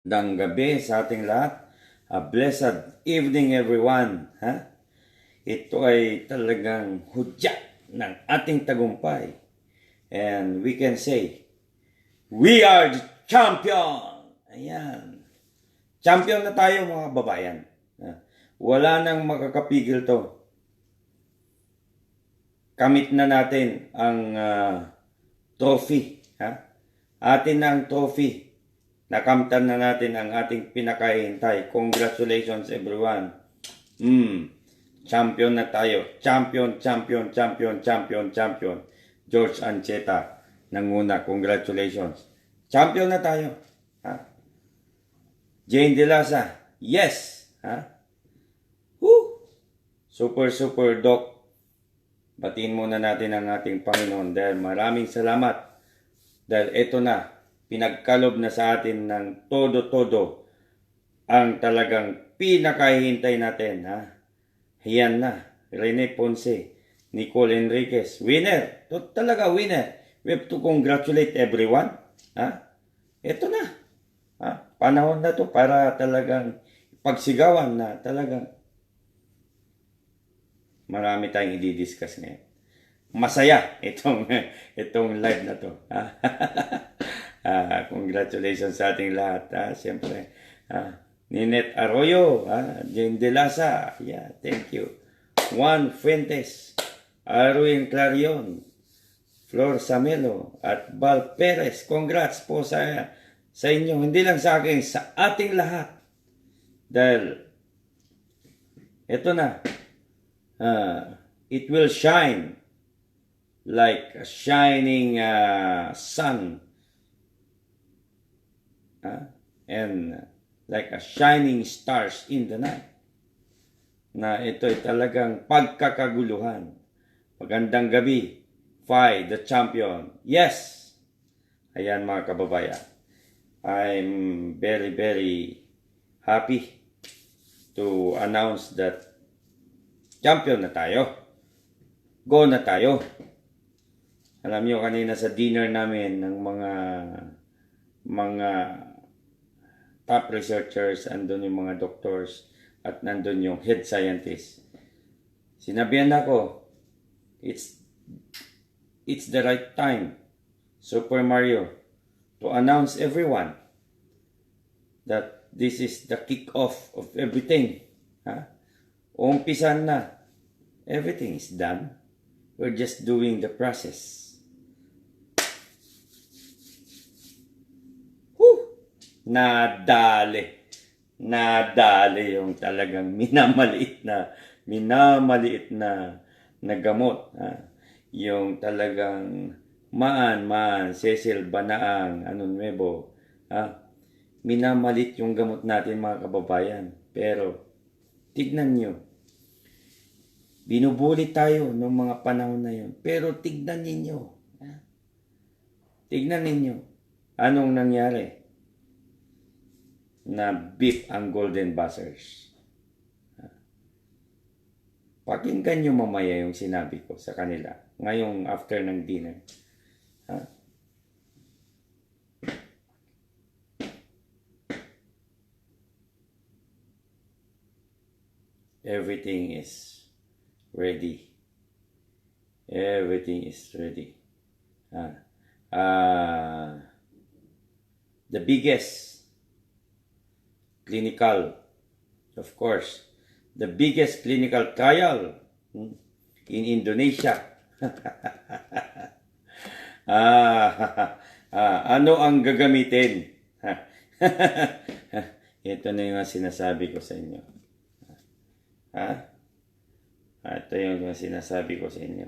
Magandang gabi sa ating lahat. A blessed evening everyone. Ito ay talagang hudyat ng ating tagumpay. And we can say, we are the champion! Ayan. Champion na tayo mga babayan. Wala nang makakapigil to. Kamit na natin ang trophy. Atin na ang trophy. Nakamtan na natin ang ating pinakahintay. Congratulations everyone. Champion na tayo. Champion. George Ancheta nanguna. Congratulations. Champion na tayo. Jane De Lasa. Yes. Woo! Super doc. Batiin muna natin ang ating Panginoon dahil maraming salamat. Dahil ito na. Pinagkalob na sa atin ng todo-todo ang talagang pinakahihintay natin. Yan na. Rene Ponce, Nicole Enriquez, winner. Talaga winner. We have to congratulate everyone. Ito na. Panahon na to para talagang pagsigawan na talagang marami tayong i-discuss ngayon. Masaya itong live na to. Congratulations sa ating lahat. Siyempre, Ninette Arroyo, Jane De Lasa, thank you. Juan Fuentes, Arwin Clarion, Flor Samelo, at Val Perez. Congrats po sa inyo. Hindi lang sa akin, sa ating lahat. Dahil, ito na, it will shine like a shining sun. And like a shining stars in the night. Na ito ay talagang pagkakaguluhan. Magandang gabi, Fai, the champion. Yes! Ayan mga kababayan. I'm very happy to announce that champion na tayo. Go na tayo. Alam nyo kanina sa dinner namin ng mga top researchers, andun yung mga doctors, at nandun yung head scientist. Sinabihan ako, it's the right time, Super Mario, to announce everyone that this is the kick-off of everything. Umpisan na. Everything is done. We're just doing the process. Nadali yung talagang minamaliit na gamot. Yung talagang Cecil Banaang, Nuevo. Minamalit yung gamot natin mga kababayan. Pero, tignan nyo. Binubuli tayo noong mga panahon na yun. Pero tignan ninyo. Tignan ninyo. Anong nangyari? Na beef ang golden buzzers. Pakinggan nyo mamaya yung sinabi ko sa kanila ngayong after ng dinner. Everything is ready. Everything is ready. The biggest clinical, of course, the biggest clinical trial in Indonesia. Ano ang gagamitin? Ito na yung sinasabi ko sa inyo. Ito yung sinasabi ko sa inyo.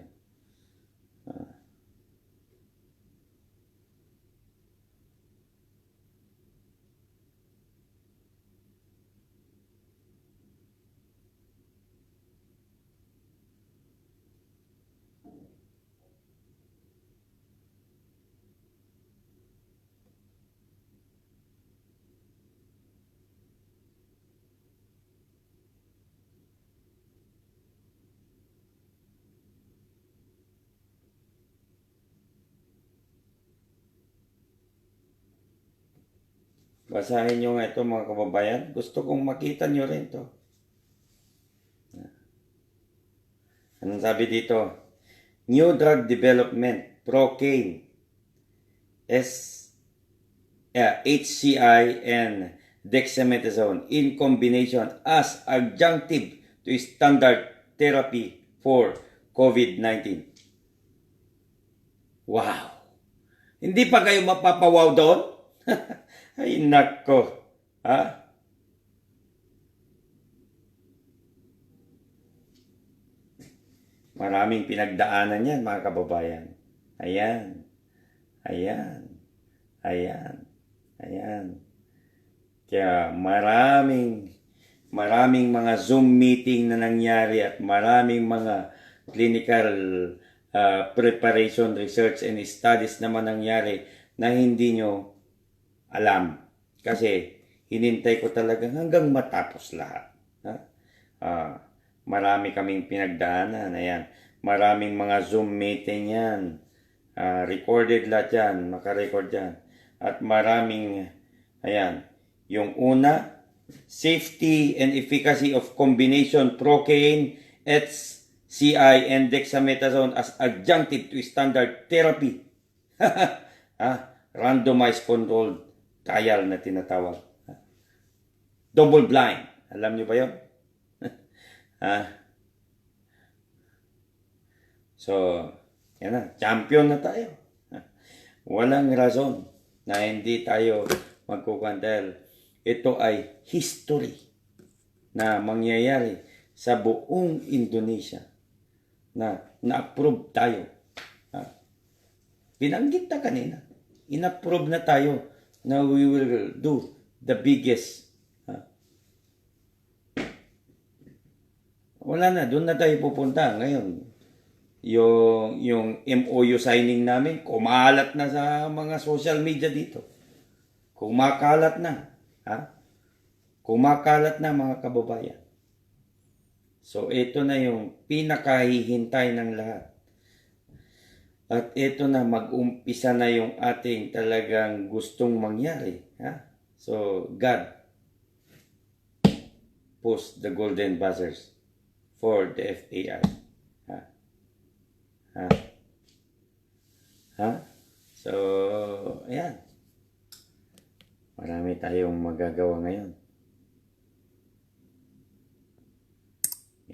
Basahin nyo nga ito mga kababayan. Gusto kong makita nyo rin to. Anong sabi dito? New drug development, Procaine, HCI, and dexamethasone in combination as adjunctive to standard therapy for COVID-19. Wow! Hindi pa kayo mapapawaw doon? Ay nako. Ha? Maraming pinagdaanan yan mga kababayan. Ayan. Ayan. Ayan. Ayan. Kaya maraming mga Zoom meeting na nangyari at maraming mga clinical preparation, research, and studies naman nangyari na hindi nyo alam. Kasi hinintay ko talaga hanggang matapos lahat. Marami kaming pinagdaanan. Ayan. Maraming mga Zoom meeting yan. Recorded lahat yan. Makarecord yan. At maraming, ayan, yung una, safety and efficacy of combination Procaine, HCI, and dexamethasone as adjunctive to standard therapy. Randomized controlled trial na tinatawag. Double blind. Alam nyo ba yun? So, yan na. Champion na tayo. Walang rason na hindi tayo magkukuhan dahil ito ay history na mangyayari sa buong Indonesia na na-approve tayo. Binanggit na kanina. In-approve na tayo na we will do the biggest. Wala na. Doon na tayo pupunta. Ngayon, yung MOU signing namin, kumalat na sa mga social media dito. Kumakalat na. Kumakalat na mga kababayan. So, ito na yung pinakahihintay ng lahat. At ito na, mag-umpisa na yung ating talagang gustong mangyari. So, God, post the golden buzzers for the FAI. So, ayan. Marami tayong magagawa ngayon.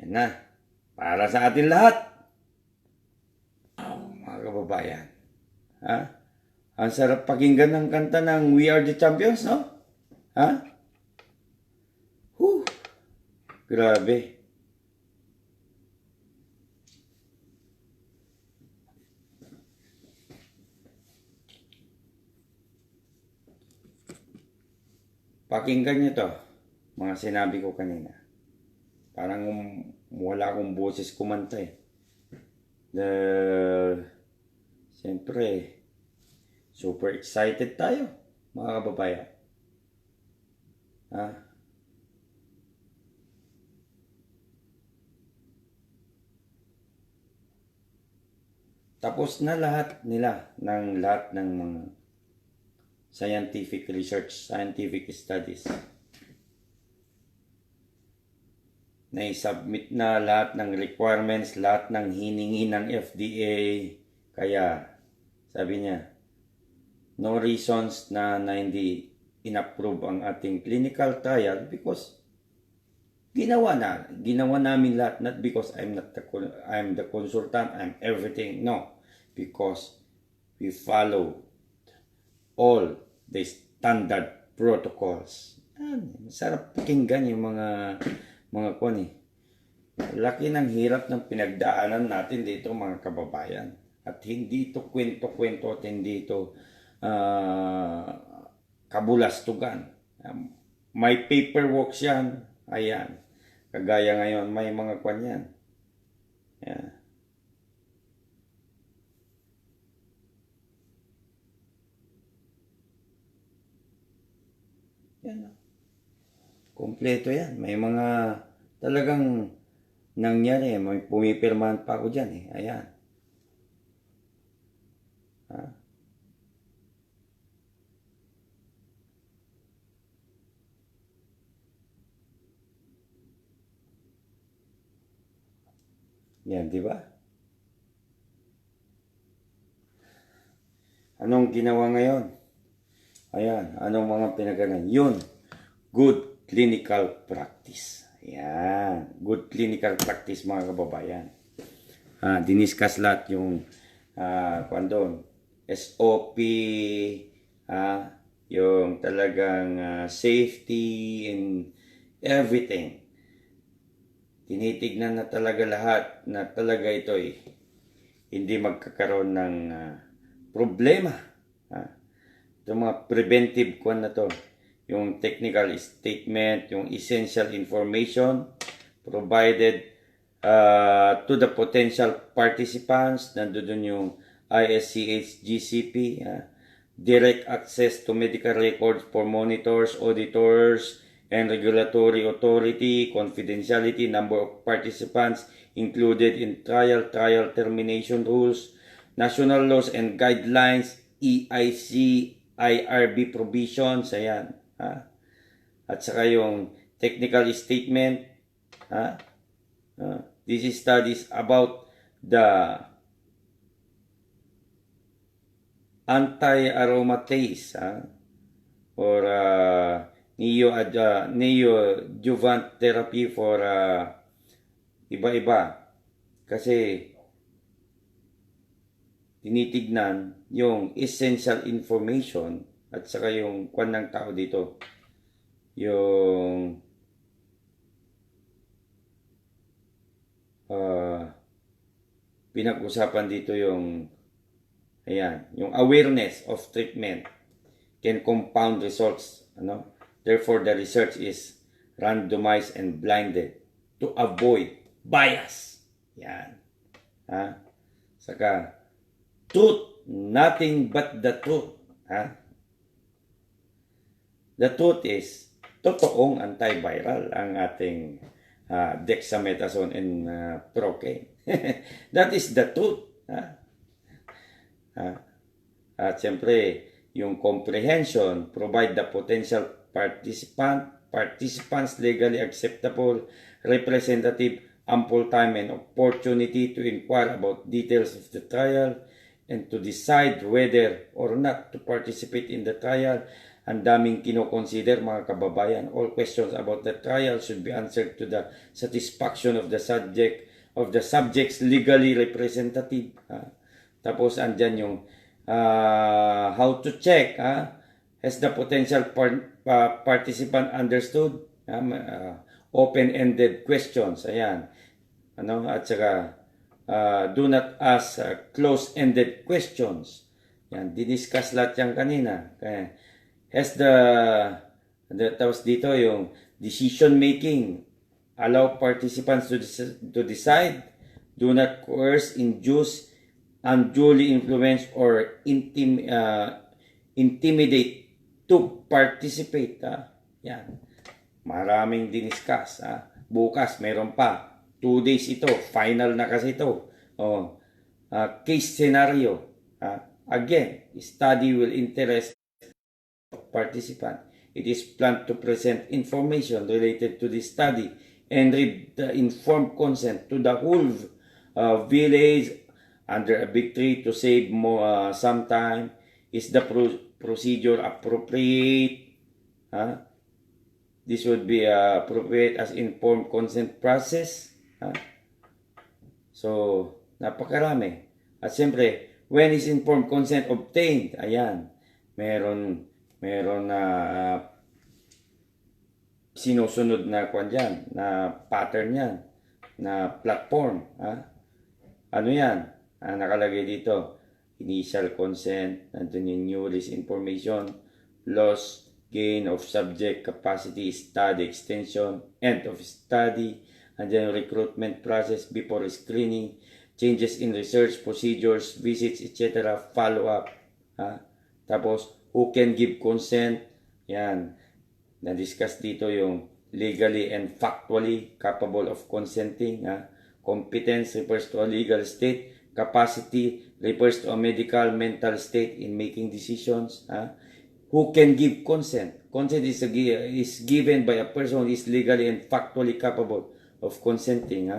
Yan na. Para sa atin lahat. Mga kababayan. Ang sarap pakinggan ng kanta ng We Are the Champions, no? Grabe. Pakinggan nyo to, mga sinabi ko kanina. Parang wala akong boses kumanta eh. Siyempre, super excited tayo, mga kababayan. Tapos na lahat ng mga scientific research, scientific studies. Na-submit na lahat ng requirements, lahat ng hiningi ng FDA. Kaya, sabi niya, no reasons na hindi in-approve ang ating clinical trial because ginawa namin lahat, not because I'm the consultant, I'm everything. No, because we follow all the standard protocols. Sarap pakinggan yung mga kwan eh. Laki ng hirap ng pinagdaanan natin dito mga kababayan. At hindi ito kwento-kwento at hindi ito kabulastugan. May paperwork yan. Ayan. Kagaya ngayon, may mga kwan yan. Ayan. Yan. Kompleto yan. May mga talagang nangyari. May pumipirmahan pa ako dyan eh. Ayan. Yan, di ba? Anong ginawa ngayon? Ayan, anong mga pinaganan? Yun, good clinical practice. Ayan, good clinical practice mga kababayan. Diniscuss lahat yung doon, SOP, yung talagang safety and everything. Tinitignan na talaga lahat na talaga ito hindi magkakaroon ng problema. Yung mga preventive na to, yung technical statement, yung essential information provided to the potential participants, nandoon yung ISCH GCP, direct access to medical records for monitors, auditors, and regulatory authority, confidentiality, number of participants included in trial termination rules, national laws and guidelines, EIC, IRB provisions, ayan. At saka yung technical statement, this is studies about the anti-aromatase or neoadjuvant therapy for iba-iba. Kasi tinitignan yung essential information at saka yung kwan ng tao dito. Yung pinag-usapan dito yung yung awareness of treatment can compound results, Therefore, the research is randomized and blinded to avoid bias. Yan. Saka, truth, nothing but the truth. The truth is, totoong antiviral ang ating dexamethasone and procaine. That is the truth. At siyempre, yung comprehension provide the potential participants legally acceptable, representative, ample time and opportunity to inquire about details of the trial and to decide whether or not to participate in the trial. Ang daming kinoconsider mga kababayan. All questions about the trial should be answered to the satisfaction of the subject's legally representative. Tapos andyan yung how to check has the potential participant understood, open-ended questions, ayan, at saka do not ask close-ended questions. Yan, didiscuss lahat yan kanina. Has tapos dito yung decision making, allow participants to decide, do not coerce, induce, unduly influence or intimidate to participate. Yan. Maraming diniscuss. Bukas, meron pa. 2 days ito. Final na kasi ito. Case scenario. Again, study will interest participant. It is planned to present information related to the study and read the informed consent to the whole village under a big tree to save some time. Is the procedure appropriate? This would be appropriate as informed consent process. So, napakarami. At siyempre, when is informed consent obtained? Ayan, meron na sinusunod na kwan dyan, na pattern yan, na platform. Ano yan? Nakalagay dito, initial consent, nandun yung new release information, loss, gain of subject capacity, study extension, end of study, and then recruitment process before screening, changes in research procedures, visits, etc., follow-up. Tapos, who can give consent? Yan. Na-discuss dito yung legally and factually capable of consenting. Competence refers to a legal state. Capacity refers to a medical, mental state in making decisions. Who can give consent? Consent is given by a person who is legally and factually capable of consenting.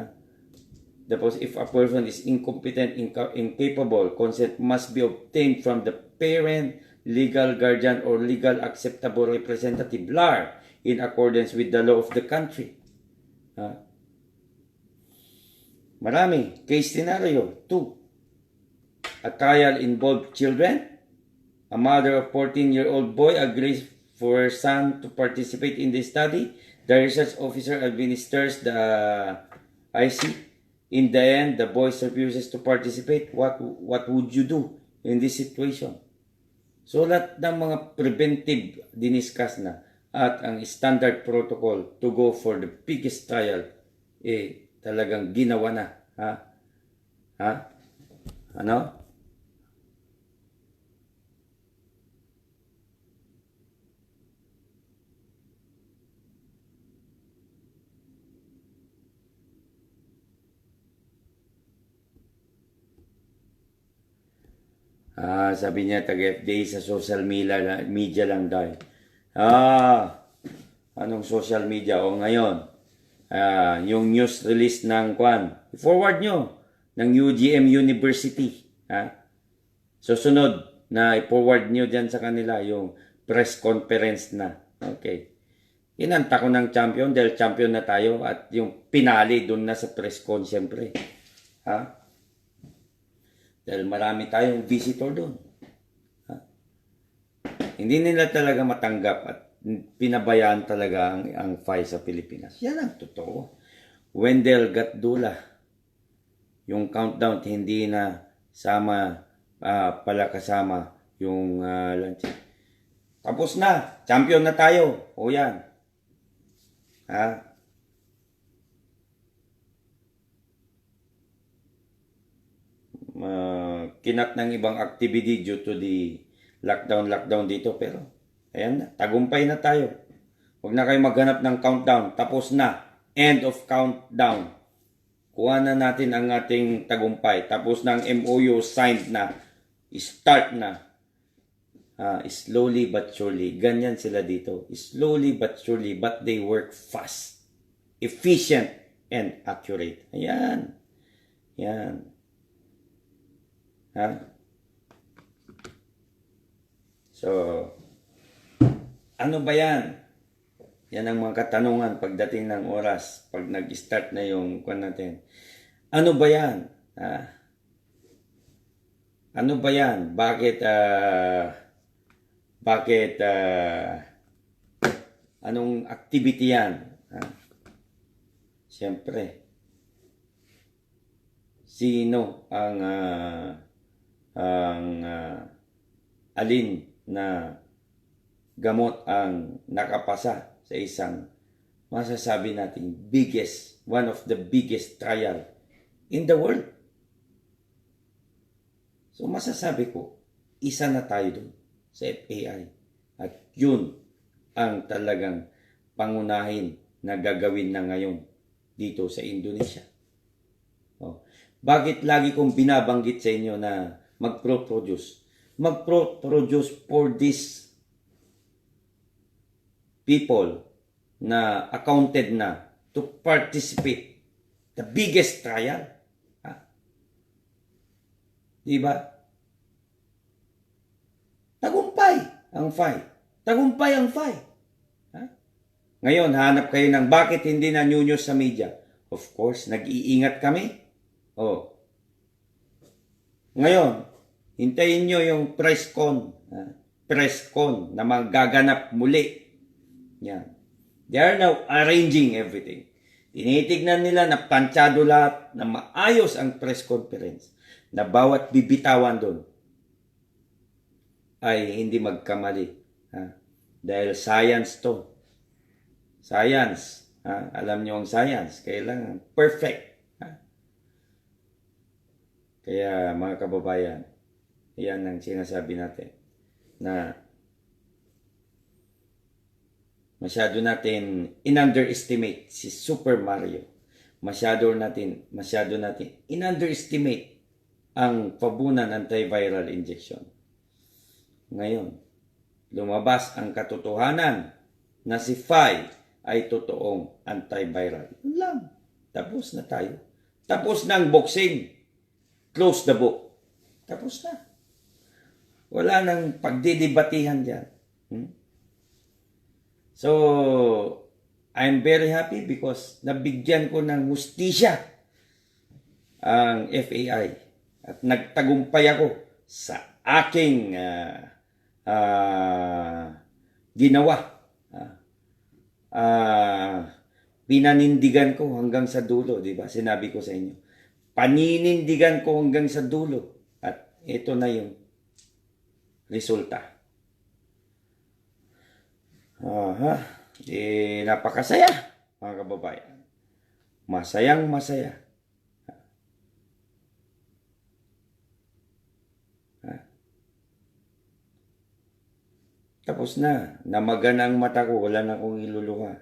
Tapos, if a person is incompetent, incapable, consent must be obtained from the parent, legal guardian, or legal acceptable representative, LAR, in accordance with the law of the country. Marami. Case scenario 2. A trial involved children. A mother of 14-year-old boy agrees for her son to participate in the study. The research officer administers the IC. In the end, the boy refuses to participate. What would you do in this situation? So, lahat ng mga preventive diniscuss na at ang standard protocol to go for the biggest trial, talagang ginawa na. Ano? Sabi niya, taga-FDA sa social media lang dahil. Anong social media? O ngayon, yung news release ng forward nyo, ng UGM University. Susunod na i-forward nyo dyan sa kanila yung press conference na. Okay. Inanta ko ng champion dahil champion na tayo at yung pinali doon na sa press con siyempre. Dahil marami tayong visitor doon. Hindi nila talaga matanggap at pinabayaan talaga ang FI sa Pilipinas. Yan ang totoo. Wendell Gatdula, yung countdown hindi na pala kasama yung lunch. Tapos na. Champion na tayo. O yan. Kinat ng ibang activity due to the lockdown dito, pero ayan na, tagumpay na tayo. Huwag na kayo maghanap ng countdown, tapos na, end of countdown. Kuha na natin ang ating tagumpay, tapos ng MOU signed na, start na. Slowly but surely, ganyan sila dito, slowly but surely, but they work fast, efficient, and accurate. Ayan. So, ano ba yan? Yan ang mga katanungan pagdating ng oras, pag nag-start na yung natin. Ano ba yan? Ano ba yan? Bakit, anong activity yan? Siyempre, sino ang alin na gamot ang nakapasa sa isang masasabi nating one of the biggest trial in the world. So masasabi ko, isa na tayo dun sa FAI. At yun ang talagang pangunahin na gagawin na ngayon dito sa Indonesia. Bakit lagi kong binabanggit sa inyo na mag-produce for these people na accounted na to participate the biggest trial. Diba? Tagumpay ang fight. Ngayon, hanap kayo ng bakit hindi na news sa media. Of course, nag-iingat kami. Ngayon, hintayin nyo yung press con na magaganap muli. Yan. They are now arranging everything. Tinitignan nila na planchado lahat, na maayos ang press conference, na bawat bibitawan doon ay hindi magkamali. Dahil science to. Science. Alam nyo ang science. Kailangan perfect. Kaya mga kababayan, yan ang sinasabi natin na masyado natin in-underestimate si Super Mario. Masyado natin in-underestimate ang Fabunan antiviral injection. Ngayon, lumabas ang katotohanan na si FI ay totoong antiviral. Yun lang. Tapos na tayo. Tapos na ang boxing. Close the book. Tapos na. Wala nang pagdidibatihan dyan. So, I'm very happy because nabigyan ko ng hustisya ang FAI at nagtagumpay ako sa aking ginawa. Pinanindigan ko hanggang sa dulo, di ba? Sinabi ko sa inyo. Paninindigan ko hanggang sa dulo. At ito na yung resulta. Napakasaya, mga kababayan. Masayang masaya. Tapos na. Namaga na ang mata ko. Wala na akong iluluha.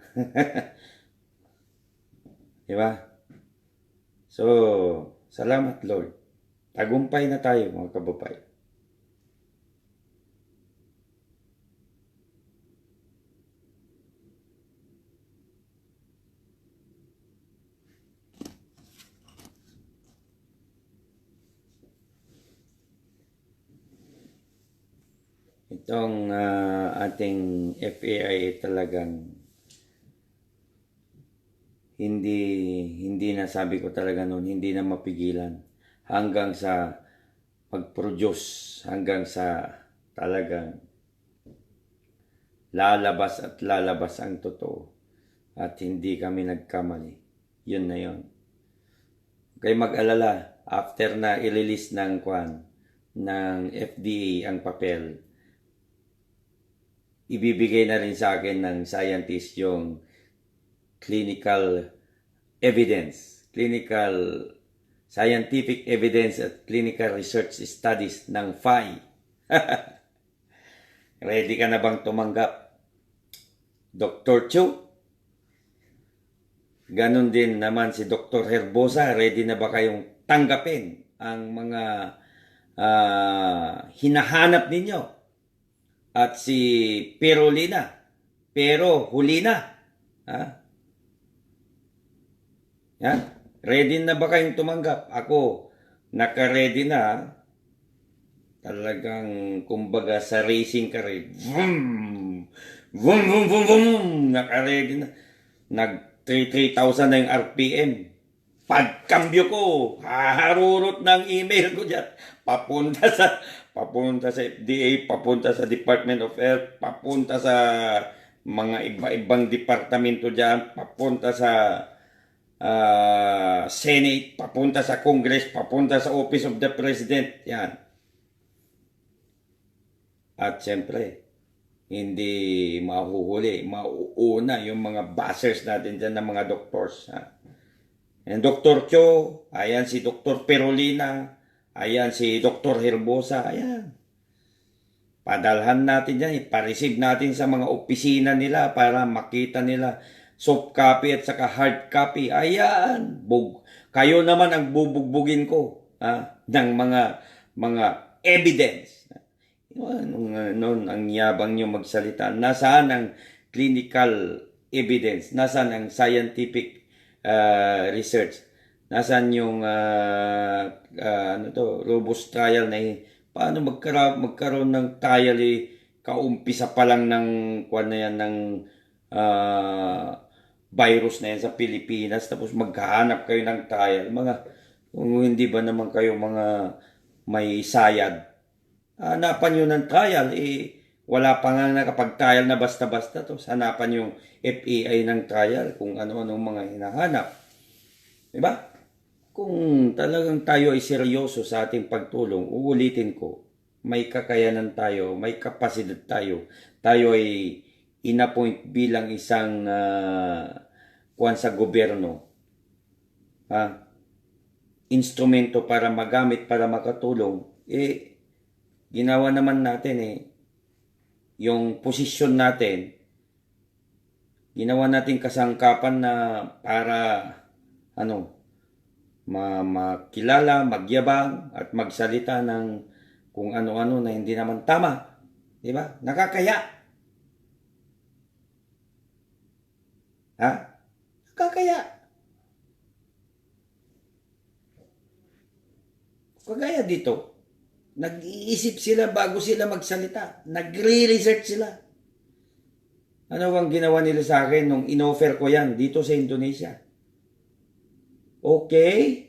Diba? So, salamat Lord. Tagumpay na tayo mga kababayan. Itong ating FAI talagang hindi na, sabi ko talaga noon, hindi na mapigilan hanggang sa pag-produce, hanggang sa talagang lalabas at lalabas ang totoo at hindi kami nagkamali. Yun na yun. Kaya mag-alala, after na i-release ng FDA ang papel, ibibigay na rin sa akin ng scientist yung clinical evidence, scientific evidence at clinical research studies ng FAI. Ready ka na bang tumanggap? Dr. Chu? Ganon din naman si Dr. Herbosa. Ready na ba kayong tanggapin ang mga hinahanap ninyo? At si Perolina, pero huli na. Yan. Ready na ba kayong tumanggap? Ako, naka-ready na. Talagang, kumbaga, sa racing ka rin. Vroom! Vroom, vroom, vroom, vroom! Naka-ready na. Nag-3,000 na yung RPM. Pagkambyo ko, haharurot ng email ko dyan. Papunta sa FDA, papunta sa Department of Health, papunta sa mga iba-ibang departamento dyan, papunta sa Senate, papunta sa Congress, papunta sa Office of the President. Yan. At siyempre, hindi mahuhuli, mauuna yung mga bashers natin dyan ng mga doctors. And Dr. Cho, ayan si Dr. Perolina, ayan si Dr. Herbosa, ayan. Padalhan natin yan, ipareceive natin sa mga opisina nila para makita nila soft copy at saka hard copy. Ayan, kayo naman ang bubugbugin ko ng mga evidence. Noon ang yabang nyo magsalita. Nasaan ang clinical evidence? Nasaan ang scientific research? Nasaan yung robust trial na paano magkaroon ng trial kaumpisa pa lang ng virus na yan sa Pilipinas, tapos maghahanap kayo ng trial. Kung hindi ba naman kayo mga may sayad, hanapan nyo ng trial, wala pa nga nakapag-trial na basta-basta to. Hanapan yung FAI ng trial kung ano-anong mga hinahanap. Diba? Kung talagang tayo ay seryoso sa ating pagtulong, uulitin ko, may kakayanan tayo, may kapasidad tayo. Tayo ay inappoint bilang isang sa gobyerno. Instrumento para magamit, para makatulong. Ginawa naman natin yung posisyon natin, ginawa natin kasangkapan na para makilala, magyabang at magsalita ng kung ano-ano na hindi naman tama. Di ba? Nakakaya. Nakakaya. Kagaya dito, nag-iisip sila bago sila magsalita. Nagre-research sila. Ano bang ginawa nila sa akin nung inoffer ko yan dito sa Indonesia? Okay,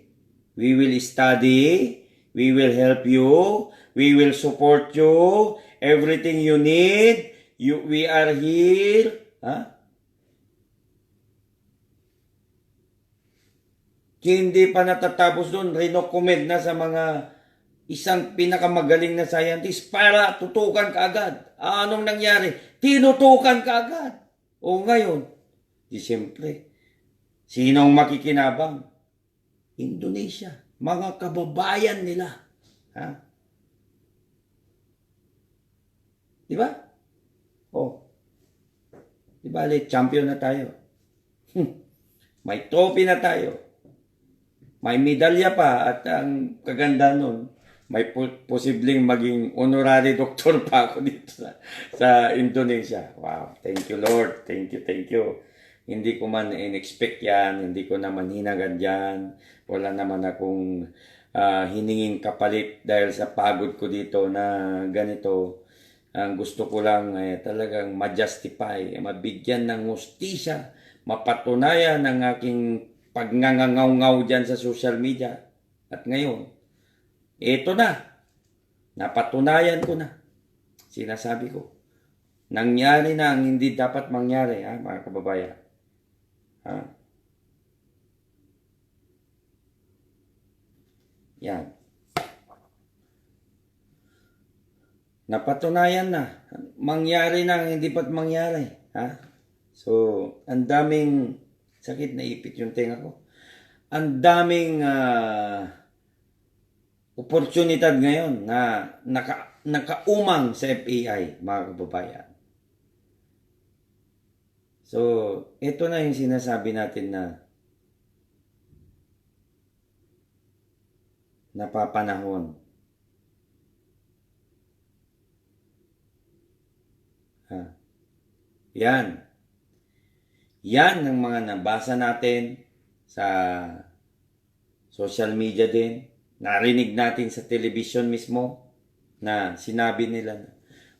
we will study, we will help you, we will support you, everything you need, we are here. Ha? Hindi pa natatapos doon, rinocommend na sa mga isang pinakamagaling na scientist para tutukan ka agad. Anong nangyari? Tinutukan ka agad. O ngayon, di siyempre, sinong makikinabang? Indonesia. Mga kababayan nila. Ha? Di ba? Oh. Di ba, champion na tayo. May trophy na tayo. May medalya pa at ang kaganda nun, may posibleng maging honorary doctor pa ako dito sa Indonesia. Wow, thank you Lord, thank you, thank you. Hindi ko man in-expect yan, hindi ko naman hinagad yan. Wala naman akong hiningin kapalit dahil sa pagod ko dito na ganito. Ang gusto ko lang ay talagang ma-justify, mabigyan ng hustisya, mapatunayan ng aking pagngangangaw-ngaw dyan sa social media. At ngayon, ito na. Napatunayan ko na. Sinasabi ko. Nangyari na ang hindi dapat mangyari, ha, mga kababayan. Ha? Yan. Napatunayan na. Mangyari na ang hindi dapat mangyari. Ha? So, ang daming sakit na ipit yung tenga ko. Ang daming oportunidad ngayon na nakaumang sa FAI, mga kababayan. So, ito na yung sinasabi natin na napapanahon. Ha. Yan. Yan ang mga nabasa natin sa social media din. Narinig natin sa television mismo na sinabi nila na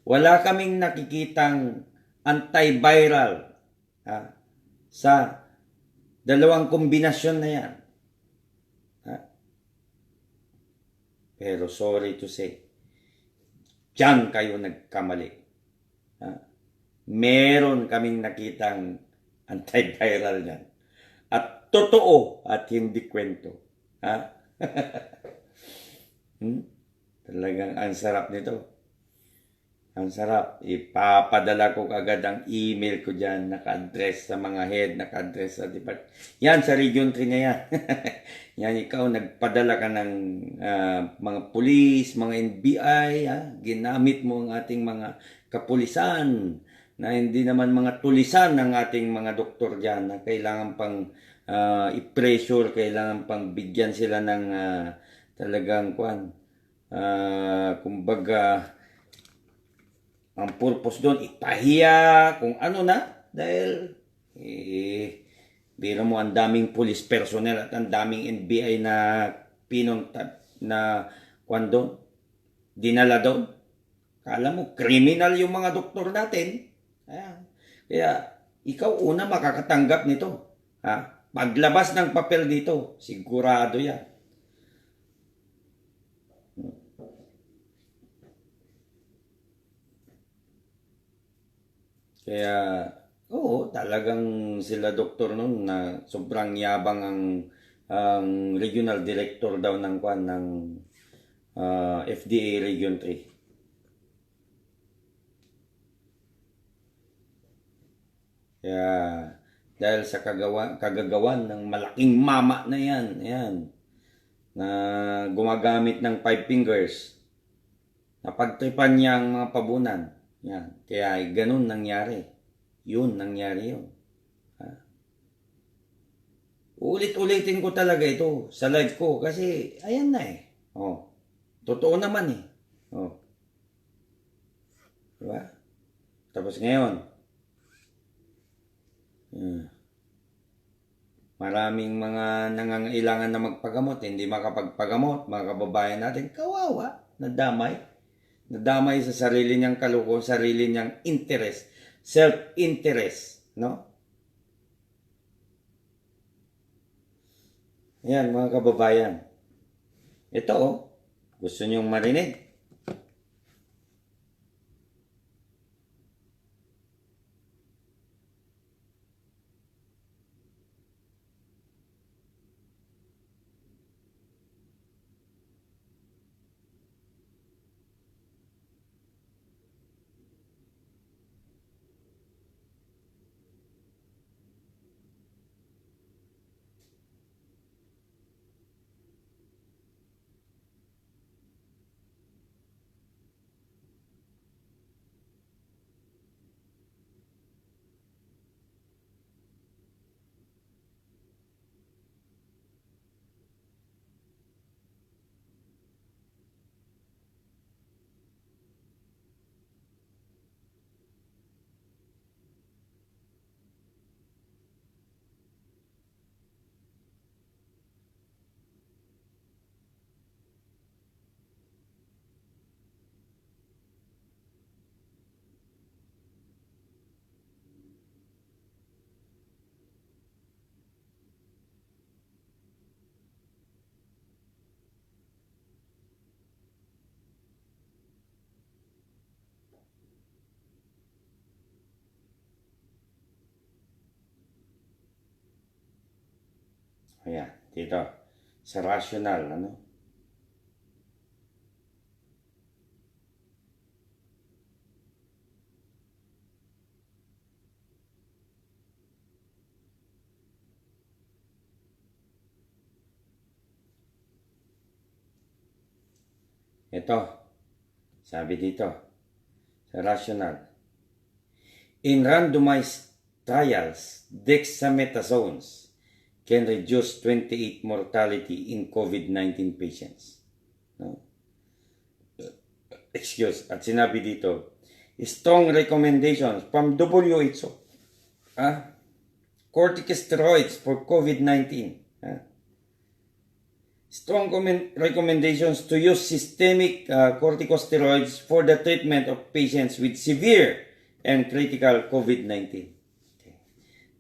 wala kaming nakikitang antiviral sa dalawang kombinasyon na yan. Ha? Pero sorry to say, diyan kayo nagkamali. Ha? Meron kaming nakitang antiviral yan. At totoo at hindi kwento. Ha? Talagang ang sarap nito. Ang sarap. Ipapadala ko agad ang email ko dyan. Naka-address sa mga head. Naka-address sa department. Yan, sa Region 3 na yan. Yan, ikaw nagpadala ka ng mga pulis, mga NBI. Ha? Ginamit mo ang ating mga kapulisan na hindi naman mga tulisan ng ating mga doktor dyan na kailangan pang i-pressure, kailangan pang bigyan sila ng talagang kumbaga ang purpose doon ipahiya kung ano na dahil biro mo ang daming police personnel at ang daming NBI na pinunta na doon dinala doon. Kala mo criminal yung mga doktor natin. Ayan. Kaya ikaw una makakatanggap nito. Ha? Paglabas ng papel dito, sigurado yan. Kaya, oo, talagang sila doktor nun na sobrang yabang ang regional director daw ng FDA Region 3. Kaya, dahil sa kagagawan ng malaking mama na yan, na gumagamit ng 5 fingers, napagtripan niya ang mga pabunan. Yan. Kaya ganun nangyari. Nangyari yun. Ha? Ulit-ulitin ko talaga ito sa live ko kasi ayan na eh. Oh. Totoo naman eh. Oh. Diba? Tapos ngayon, Maraming mga nangangailangan na magpagamot, hindi makapagpagamot, mga kababayan natin, kawawa, nadamay. Nadamay sa sarili niyang kaluko, sarili niyang interest, self-interest, no? Ayan, mga kababayan. Ito, oh, gusto niyong marinig? Ayan, dito. Sa rational, ano? Ito, sabi dito, sa rational. In randomized trials, dexamethasones can reduce 28 mortality in COVID-19 patients. No? At sinabi dito, strong recommendations from WHO, corticosteroids for COVID-19. Strong recommendations to use systemic corticosteroids for the treatment of patients with severe and critical COVID-19. Okay.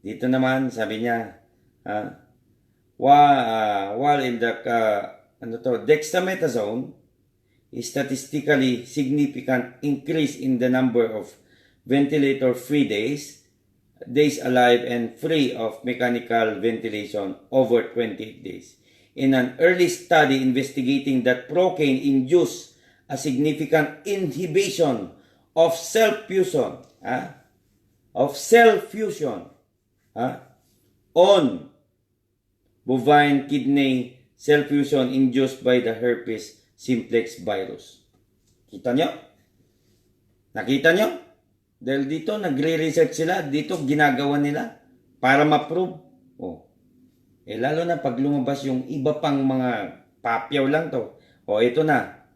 Dito naman, sabi niya, while in the dexamethasone, statistically significant increase in the number of ventilator-free days alive and free of mechanical ventilation over 28 days. In an early study investigating that procaine induced a significant inhibition of cell fusion, on bovine kidney cell fusion induced by the herpes simplex virus. Kita nyo? Nakita nyo? Dahil dito, nagre-research sila, dito ginagawa nila para ma-prove. Lalo na pag lumabas yung iba pang mga papyaw lang to. Ito na.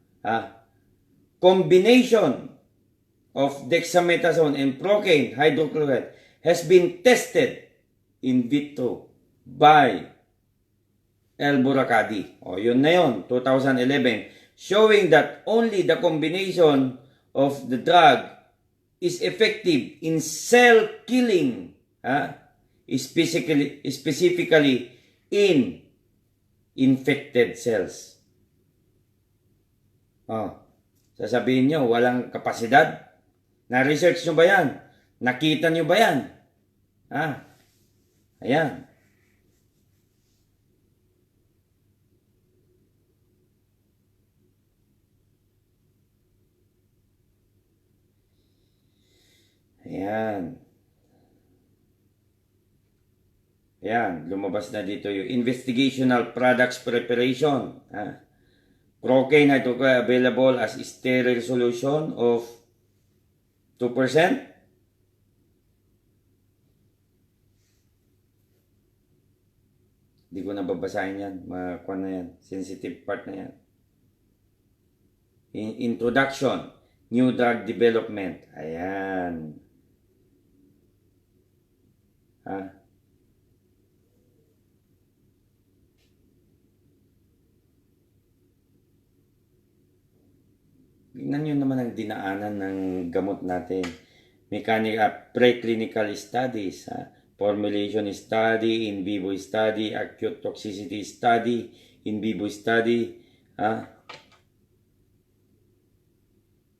Combination of dexamethasone and procaine hydrochloride has been tested in vitro by El Buracadi. Yun na yun, 2011. Showing that only the combination of the drug is effective in cell killing. Specifically in infected cells. Sasabihin nyo, walang kapasidad? Na-research nyo ba yan? Nakita nyo ba yan? Ayan. Ayan. Ayan, lumabas na dito yung investigational products preparation. Procaine hydrochloride available as sterile solution of 2%. Hindi ko na babasahin yan. Makuha na yan. Sensitive part na yan. Introduction. New drug development. Ayan. tignan nyo naman ang dinaanan ng gamot natin. Preclinical studies, formulation study, in vivo study, acute toxicity study, in vivo study,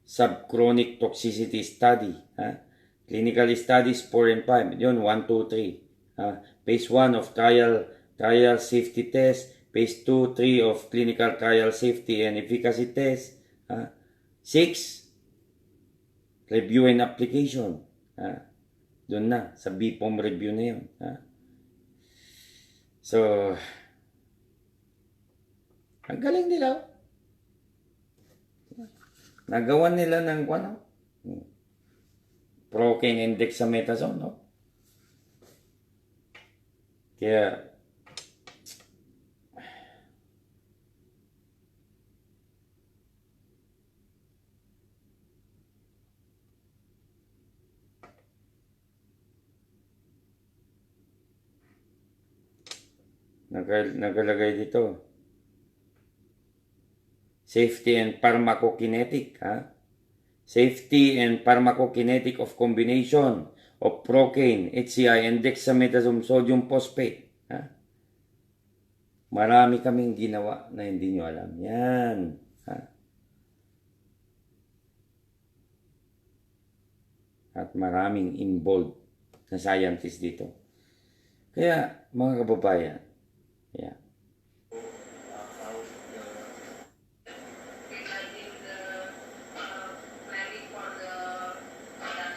subchronic toxicity study, clinical studies 4 and 5, yun 1, 2, 3, phase 1 of trial safety test, phase 2, 3 of clinical trial safety and efficacy test, 6 review and application, doon na sa BPOM review na yun, so ang galing nila. Nagawan nila ng procaine and dexamethasone, no? Kaya nagalagay dito safety and pharmacokinetic, safety and pharmacokinetic of combination of procaine, HCI, and dexamethasone sodium phosphate. Marami kaming ginawa na hindi nyo alam. Yan. At maraming involved na scientist dito. Kaya, mga kababayan, yeah.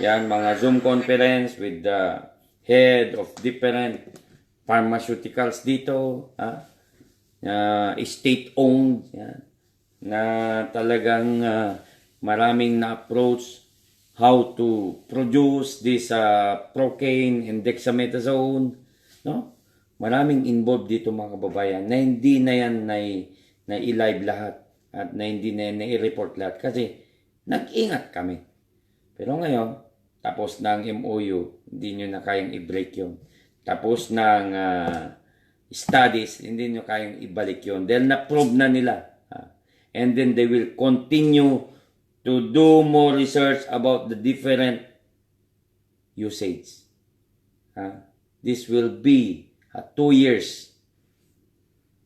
Yan, mga Zoom conference with the head of different pharmaceuticals dito, state-owned, yan, na talagang maraming na-approach how to produce this procaine and dexamethasone, no? Maraming involved dito mga kababayan na hindi na yan na i-live lahat at na hindi na yan na-i-report lahat kasi nag-ingat kami. Pero ngayon, tapos ng MOU, hindi nyo na kayang i-break yun. Tapos ng studies, hindi nyo kayang ibalik yun. Dahil na-prove na nila. And then they will continue to do more research about the different usage. This will be a 2 years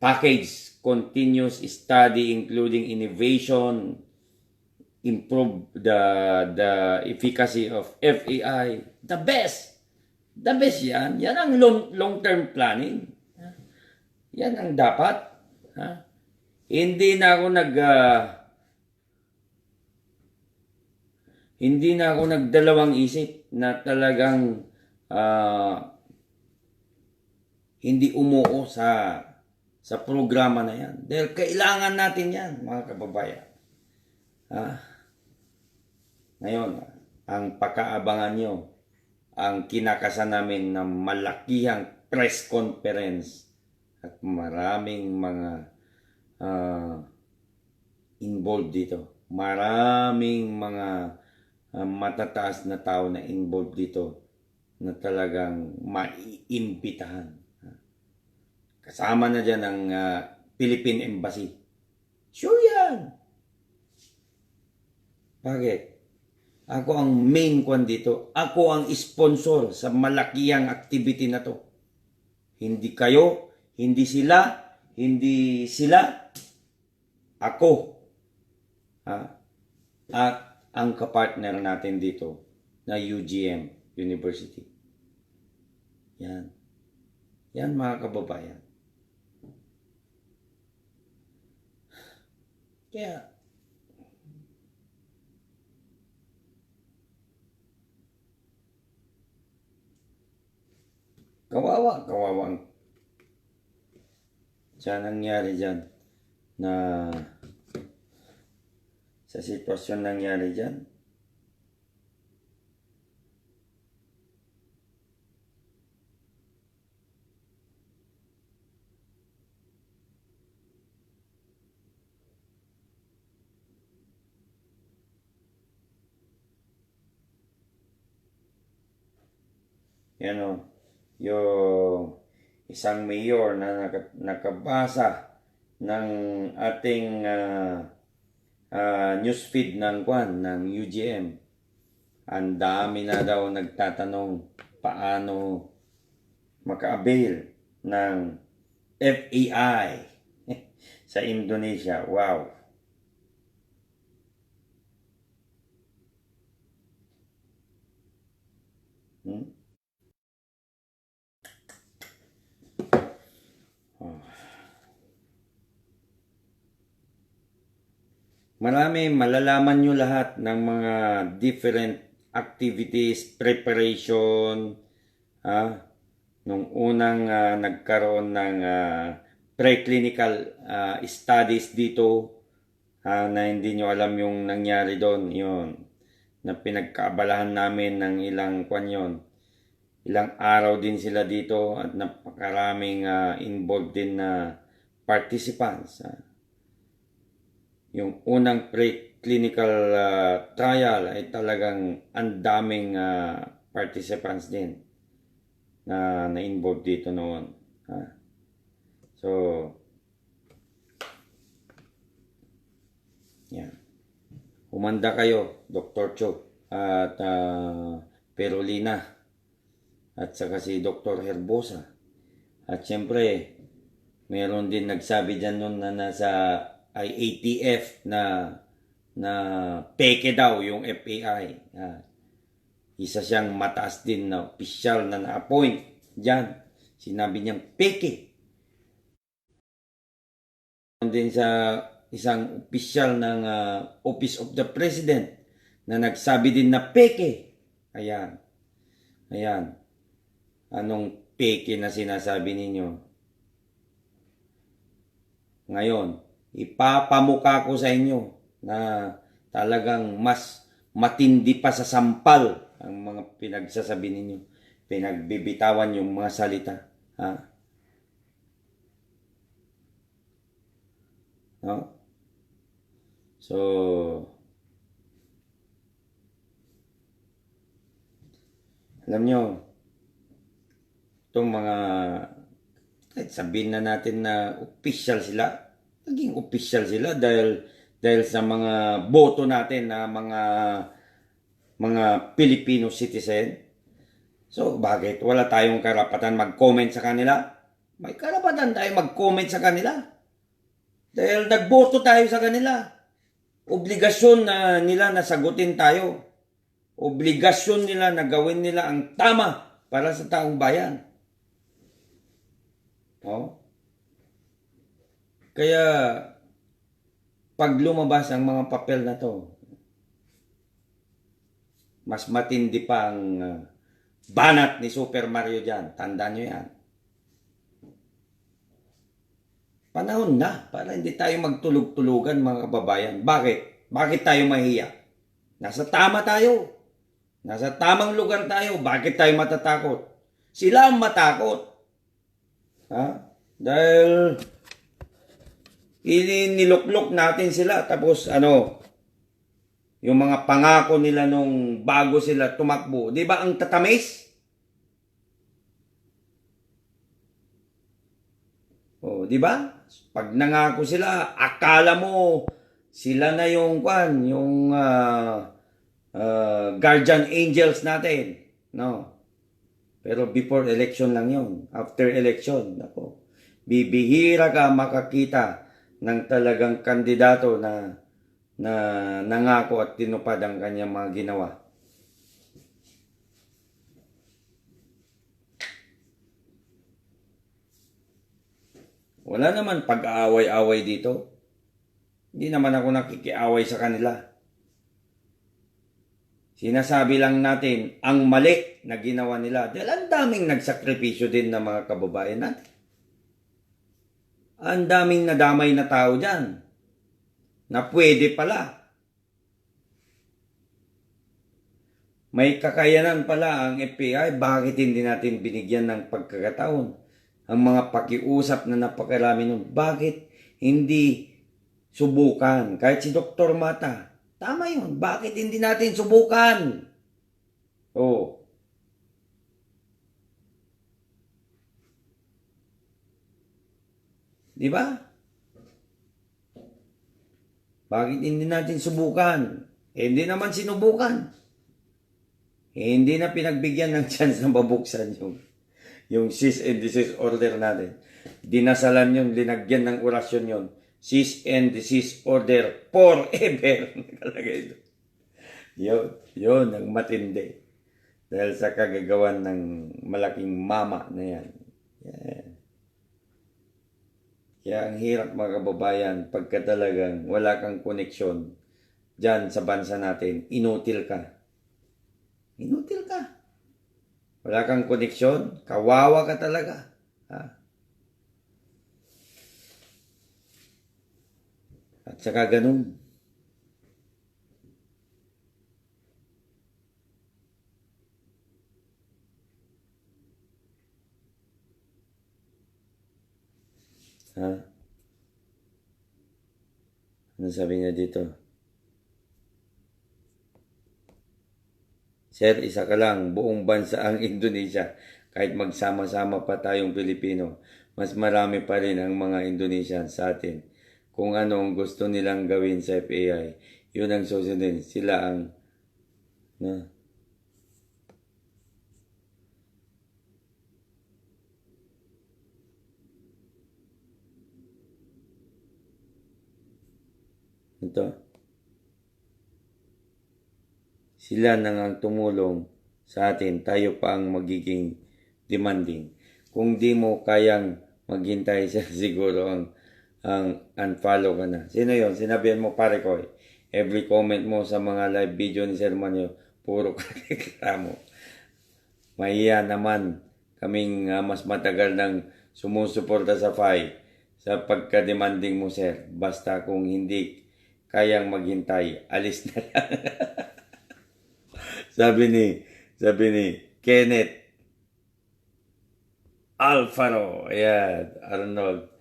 package, continuous study including innovation, improve the efficacy of FAI. The best yan. Yan ang long-term planning. Yan ang dapat. Hindi na ako nagdalawang isip na talagang hindi umuo sa programa na yan. Dahil kailangan natin yan, mga kababayan. Ngayon, ang pagkaabangan nyo, ang kinakasan namin na malakihang press conference at maraming mga involved dito. Maraming mga matataas na tao na involved dito na talagang maiimbitahan. Kasama na dyan ang Philippine Embassy. Sure yan! Bakit? Ako ang main kwan dito. Ako ang sponsor sa malakihang activity na to. Hindi kayo, hindi sila, ako. At ang kapartner natin dito na UGM University. Yan. Yan mga kababayan. Kaya, kawawa siya nangyari dyan na sa sitwasyon nangyari dyan. Yan o, yung isang mayor na nakabasa ng ating newsfeed ng kwan ng UGM. Ang dami na daw nagtatanong paano maka-avail ng FAI sa Indonesia. Wow. Marami, malalaman nyo lahat ng mga different activities, preparation, nung unang nagkaroon ng preclinical studies dito, na hindi nyo alam yung nangyari doon, yun, na pinagkaabalahan namin ng ilang yun. Ilang araw din sila dito at napakaraming involved din na participants. Yung unang preclinical trial ay talagang ang daming participants din na na-involved dito noon. So, yan. Humanda kayo, Dr. Cho at Perolina at saka si Dr. Herbosa. At syempre, meron din nagsabi dyan noon na nasa IATF na peke daw yung FAI. Isa siyang mataas din na opisyal na na-appoint dyan. Sinabi niyang peke. Din sa isang opisyal ng Office of the President na nagsabi din na peke. Ayan. Ayan. Anong peke na sinasabi ninyo? Ngayon, ipapamukha ko sa inyo na talagang mas matindi pa sa sampal ang mga pinagsasabi ninyo. Pinagbibitawan yung mga salita. No? So, alam nyo, itong mga, kahit sabihin na natin na official sila, naging official sila dahil sa mga boto natin na mga Filipino citizen. So, bakit wala tayong karapatan mag-comment sa kanila? May karapatan tayo mag-comment sa kanila. Dahil nagboto tayo sa kanila. Obligasyon na nila na sagutin tayo. Obligasyon nila na gawin nila ang tama para sa taong bayan. Kaya, pag lumabas ang mga papel na to, mas matindi pa ang banat ni Super Mario dyan. Tandaan nyo yan. Panahon na para hindi tayo magtulog-tulugan mga kababayan. Bakit? Bakit tayo mahiya? Nasa tama tayo. Nasa tamang lugar tayo. Bakit tayo matatakot? Sila ang matakot. Dahil iniluklok natin sila. Tapos yung mga pangako nila nung bago sila tumakbo. Di ba ang tatamis? Di ba? Pag nangako sila, akala mo sila na yung guardian angels natin. No. Pero before election lang yun. After election, bibihira ka makakita ng talagang kandidato na nangako at tinupad ang kanyang mga ginawa. Wala naman pag-aaway-away dito. Hindi naman ako nakikiaway sa kanila. Sinasabi lang natin ang mali na ginawa nila. Dahil ang daming nagsakripisyo din ng mga kababayan natin. Ang daming nadamay na tao dyan. Na pwede pala. May kakayanan pala ang FPI. Bakit hindi natin binigyan ng pagkakataon? Ang mga pakiusap na napakarami nun. Bakit hindi subukan? Kahit si Dr. Mata. Tama yun. Bakit hindi natin subukan? Di ba? Bakit hindi natin subukan? Hindi naman sinubukan. Hindi na pinagbigyan ng chance na mabuksan yung cease and desist order natin. Dinasalan yun, linagyan ng orasyon yun. Cease and desist order forever. Nakalagay doon. Yun ang matindi. Dahil sa kagagawan ng malaking mama na yan. Yeah. Kaya ang hirap mga kababayan, pagka talagang wala kang koneksyon dyan sa bansa natin, inutil ka. Inutil ka. Wala kang koneksyon, kawawa ka talaga. Ha? At saka ganun. Ha? Ano sabi niya dito? Sir, isa ka lang, buong bansa ang Indonesia. Kahit magsama-sama pa tayong Pilipino, mas marami pa rin ang mga Indonesian sa atin. Kung ano ang gusto nilang gawin sa FAI, yun ang susundin. Sila ang... No? Ito. Sila nang ang tumulong sa atin, tayo pa ang magiging demanding. Kung di mo kayang maghintay siya, siguro ang unfollow ka na. Sino yon? Sinabihan mo pare ko. Every comment mo sa mga live video ni Sir Manyo, puro reklamo. Mahiya naman kaming mas matagal nang sumusuporta sa FAI sa pagka-demanding mo, sir. Basta kung hindi kayang maghintay, alis na lang. sabi ni Kenneth Alfaro, ayan, Arnold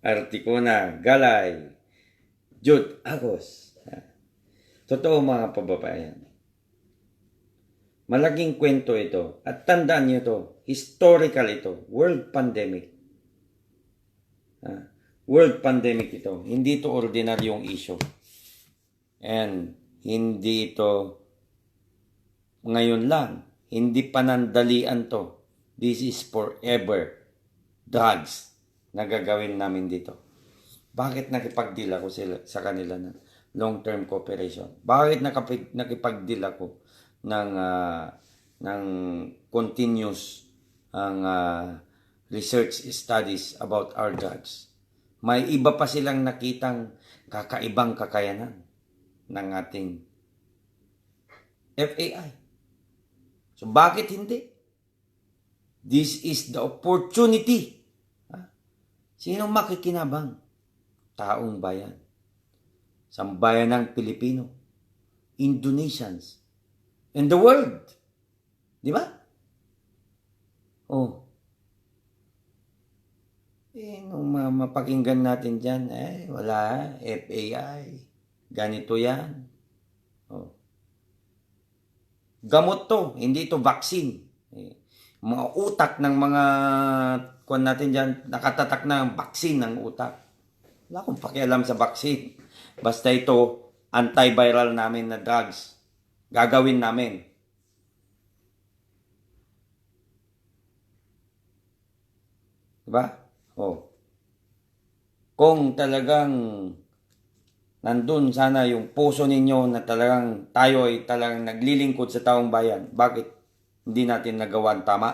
Articona, Galay, Jude Agos. Totoo mga pababayan. Malaking kwento ito. At tandaan niyo ito, historical ito, world pandemic. World pandemic ito. Hindi ito ordinaryong issue. And hindi ito ngayon lang. Hindi panandalian to. This is forever drugs na gagawin namin dito. Bakit nakipag-deal ako sa kanila ng long-term cooperation? Bakit nakipag-deal ako ng continuous ang research studies about our drugs? May iba pa silang nakitang kakaibang kakayanan ng ating FAI. So bakit hindi? This is the opportunity. Sinong makikinabang? Taong bayan. Sambayan ng Pilipino. Indonesians. In the world. Di ba? Oh. Nung mapakinggan natin dyan, wala, FAI. Ganito yan. Oh. Gamot to, hindi to vaccine. Mga utak ng mga kuwan natin dyan, nakatatak na ang vaccine ng utak. Wala akong pakialam sa vaccine. Basta ito, antiviral namin na drugs. Gagawin namin. Diba? Oh. Kung talagang nandun sana yung puso ninyo na talagang tayo ay talagang naglilingkod sa taong bayan, bakit hindi natin nagawa ang tama?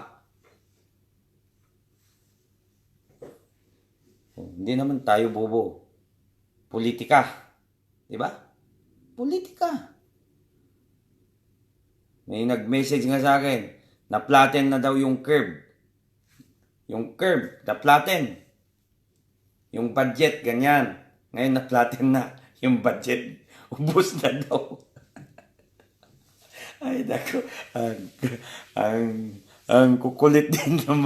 Hindi naman tayo bobo. Politika. Diba? Politika. May nag-message nga sa akin, na-flatten na daw yung curve. Yung curve, na-flatten. Yung budget, ganyan. Ngayon na-flatten na yung budget. Ubus na daw. Ay, naku. Ang kukulit din ng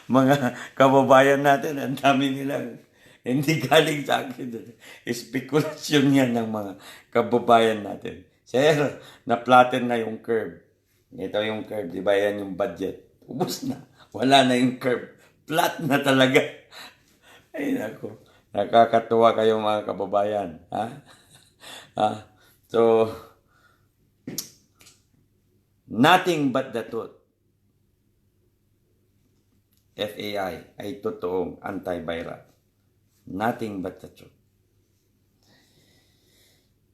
mga kababayan natin. Ang dami nilang hindi galing sa akin. Spekulasyon yan ng mga kababayan natin. Sir, na-flatten na yung curve. Ito yung curve, di ba? Yan yung budget. Ubus na. Wala na yung curve. Flat na talaga. Ay, naku. Nakakatuwa kayo mga kababayan. Ha? Ah, so, nothing but the truth. FAI ay totoong antiviral. Nothing but the truth.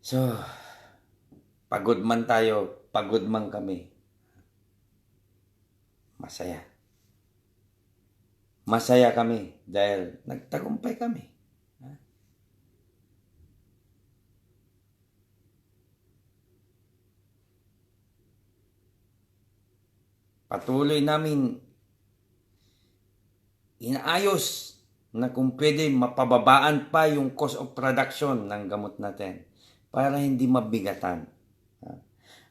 So, pagod man tayo, pagod man kami. Masaya. Masaya kami dahil nagtagumpay kami. Patuloy namin inaayos na kung pwede mapababaan pa yung cost of production ng gamot natin para hindi mabigatan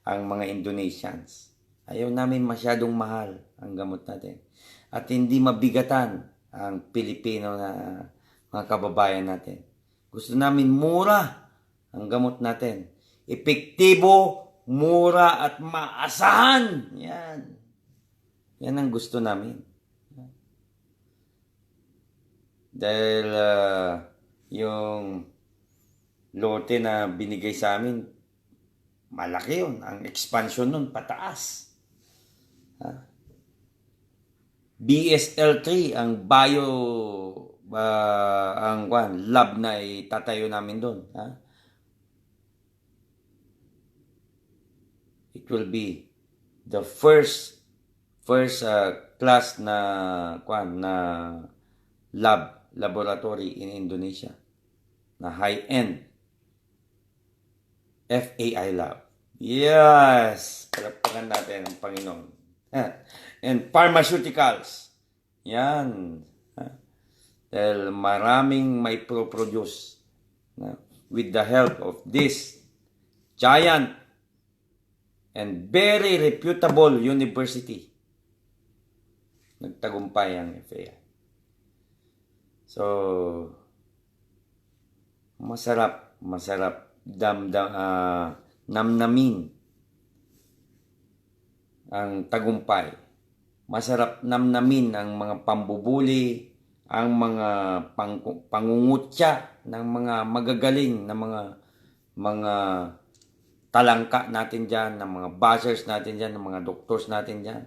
ang mga Indonesians. Ayaw namin masyadong mahal ang gamot natin at hindi mabigatan ang Pilipino na mga kababayan natin. Gusto namin mura ang gamot natin. Epektibo, mura at maasahan. Yan. Yan ang gusto namin. Dahil yung lote na binigay sa amin, malaki yun. Ang expansion nun, pataas. BSL-3, ang lab na itatayo namin doon. It will be the first class na laboratory in Indonesia na high-end FAI lab. Yes! Palakpakan natin ang Panginoon. And pharmaceuticals. Yan. Dahil maraming may produce with the help of this giant and very reputable university. Nagtagumpay ang FAI. So, masarap namnamin ang tagumpay. Masarap namnamin ang mga pambubuli, ang mga pangungutya ng mga magagaling na mga talangka natin dyan, ng mga bashers natin dyan, ng mga doctors natin dyan.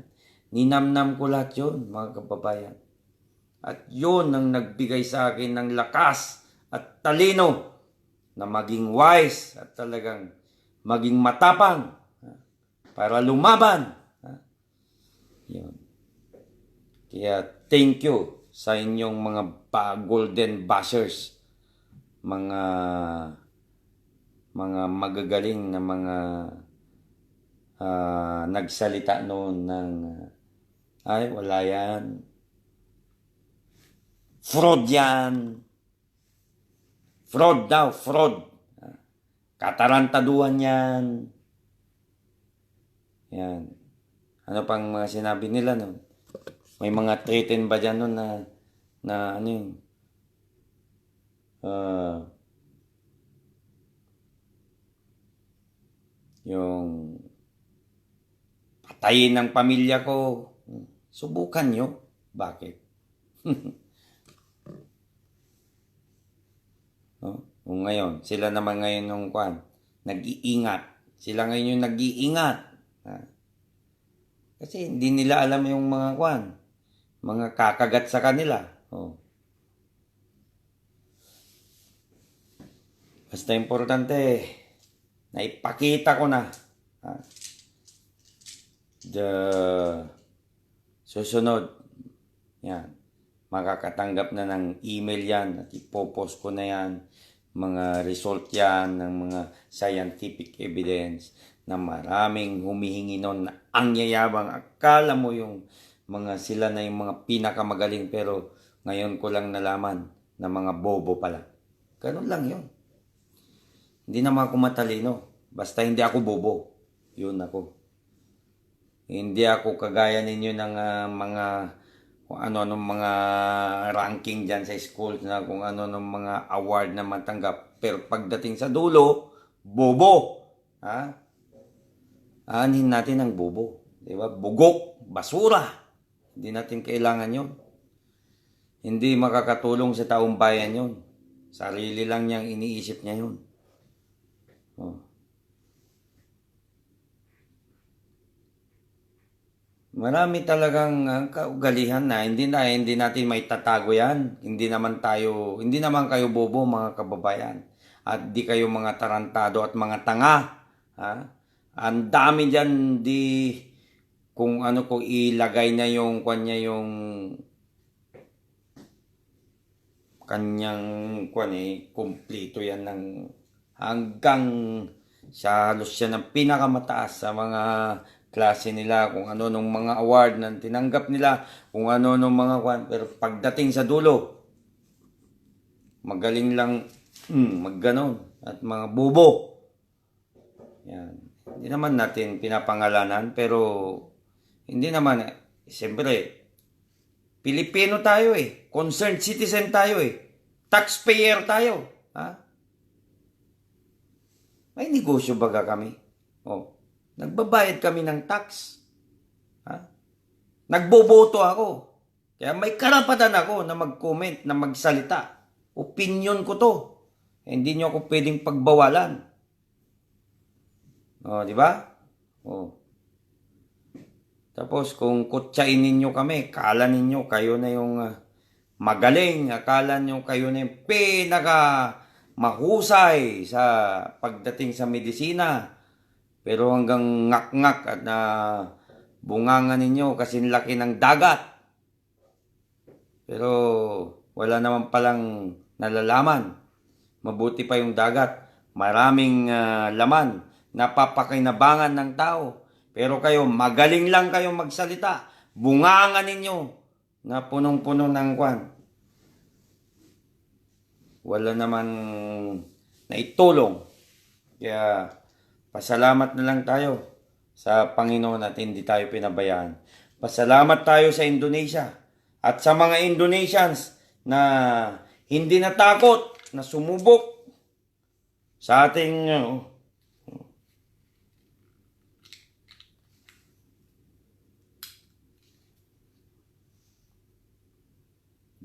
Ninamnam ko lahat yun, mga kababayan. At yun ang nagbigay sa akin ng lakas at talino na maging wise at talagang maging matapang para lumaban. Yun. Kaya thank you sa inyong mga golden bashers, mga magagaling na mga nagsalita noon ng ay wala yan, fraud yan, fraud daw, fraud, katarantaduhan yan. Yan. Ano pang mga sinabi nila noon? May mga threaten ba dyan noon na ano yun? Yung patayin ng pamilya ko. Subukan nyo. Bakit? Kung ngayon, sila naman ngayon nung nag-iingat. Sila ngayon yung nag-iingat. Kasi hindi nila alam yung mga mga kakagat sa kanila. Basta importante, naipakita ko na. Susunod, yan, makakatanggap na ng email yan at ipopost ko na yan, mga result yan ng mga scientific evidence na maraming humihingi nun na ang yayabang. Akala mo yung mga sila na yung mga pinakamagaling pero ngayon ko lang nalaman na mga bobo pala. Ganun lang yun. Hindi naman ako matalino. Basta hindi ako bobo. Yun ako. Hindi ako kagaya ninyo ng mga kung ano mga ranking dyan sa school na kung ano mga award na matanggap. Pero pagdating sa dulo, bobo. Aanhin natin ang bobo. Diba? Bugok, basura. Hindi natin kailangan yun. Hindi makakatulong sa taong bayan yun. Sarili lang niyang iniisip niya yun. Oh. Marami talagang kaugalian na hindi natin may tatago yan. Hindi naman kayo bobo mga kababayan. At di kayo mga tarantado at mga tanga. Ha? Ang dami diyan kung ano ko ilagay na yung kanyang kumpleto yan ng hanggang sa halos siya ng pinakamataas sa mga klase nila, kung ano nung mga award na tinanggap nila, kung ano nung mga pero pagdating sa dulo, magaling lang magganon at mga bobo. Yan. Hindi naman natin pinapangalanan, pero hindi naman, siyempre, Pilipino tayo concerned citizen tayo taxpayer tayo. Ha? May negosyo baga kami. Oh. Nagbabayad kami ng tax. Ha? Nagboboto ako. Kaya may karapatan ako na mag-comment, na magsalita. Opinion ko to. Hindi nyo ako pwedeng pagbawalan. Oh, di ba? Oh. Tapos kung kutsain ninyo kami, kala ninyo kayo na yung magaling. Akala nyo kayo na yung pinaka mahusay sa pagdating sa medisina. Pero hanggang ngak-ngak at bungangan ninyo kasing laki ng dagat. Pero wala naman palang nalalaman. Mabuti pa yung dagat. Maraming laman. Napapakinabangan ng tao. Pero kayo, magaling lang kayong magsalita. Bungangan ninyo na punong-puno ng kwan. Wala naman naitulong. Kaya pasalamat na lang tayo sa Panginoon at hindi tayo pinabayaan. Pasalamat tayo sa Indonesia at sa mga Indonesians na hindi natakot na sumubok sa ating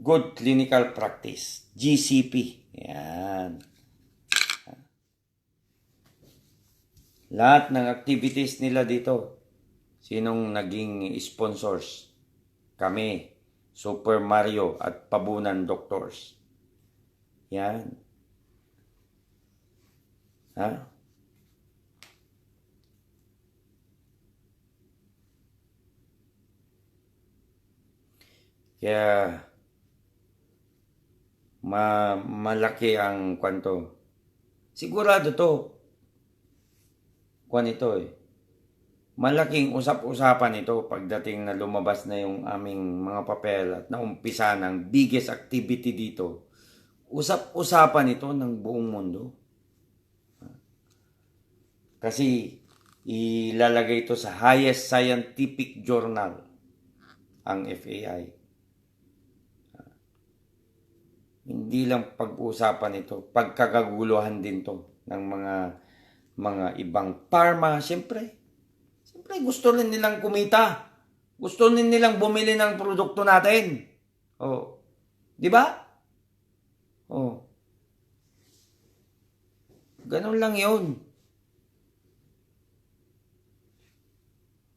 good clinical practice, GCP. Yan. Lahat ng activities nila dito, sinong naging sponsors? Kami, Super Mario at Pabunan Doctors. Yan. Ha? Kaya malaki ang kwanto. Sigurado to. Kwan ito Malaking usap-usapan ito pagdating na lumabas na yung aming mga papel at naumpisa ng biggest activity dito. Usap-usapan ito ng buong mundo. Kasi ilalagay ito sa highest scientific journal ang FAI. Hindi lang pag-uusapan ito, pagkakaguluhan din to ng mga ibang pharma. Siyempre gusto rin nilang kumita. Gusto rin nilang bumili ng produkto natin. Oh. Di ba? Oh. Ganun lang 'yun.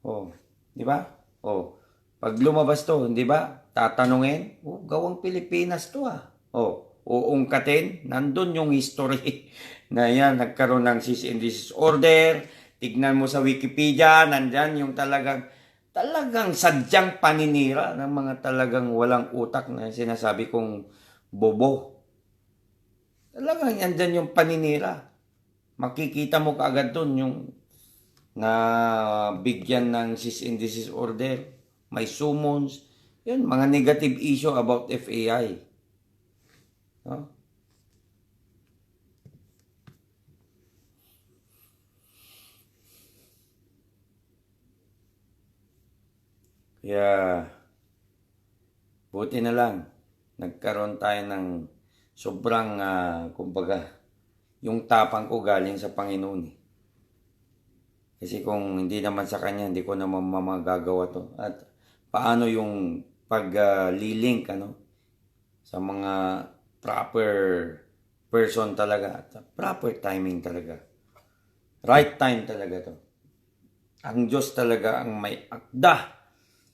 Oh. Di ba? Oh. Pag lumabas to, di ba? Tatanungin, gawang Pilipinas to uungkatin, nandun yung history na yan, nagkaroon ng cease and desist order. Tignan mo sa Wikipedia, nandyan yung talagang sadyang paninira ng mga talagang walang utak na sinasabi kong bobo. Talagang nandyan yung paninira. Makikita mo kaagad dun yung na bigyan ng cease and desist order. May summons. Yun, mga negative issue about FAI. Huh? Kaya, buti na lang, nagkaroon tayo ng sobrang, kumbaga, yung tapang ko galing sa Panginoon. Kasi kung hindi naman sa Kanya, hindi ko naman magagawa to. At paano yung pag-link, sa mga proper person talaga at proper timing talaga. Right time talaga to. Ang Diyos talaga ang may akda.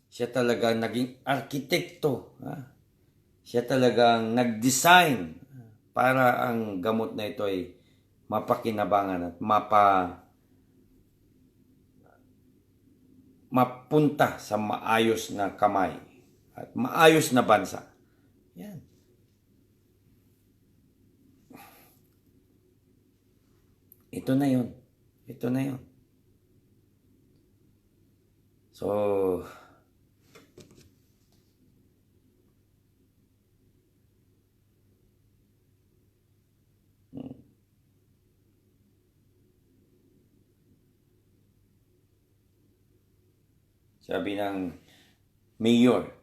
Siya talaga naging arkitekto. Siya talagang nag-design para ang gamot na ito ay mapakinabangan at mapunta sa maayos na kamay at maayos na bansa. Yan. Ito na yun. Ito na yun. So, sabi ng mayor,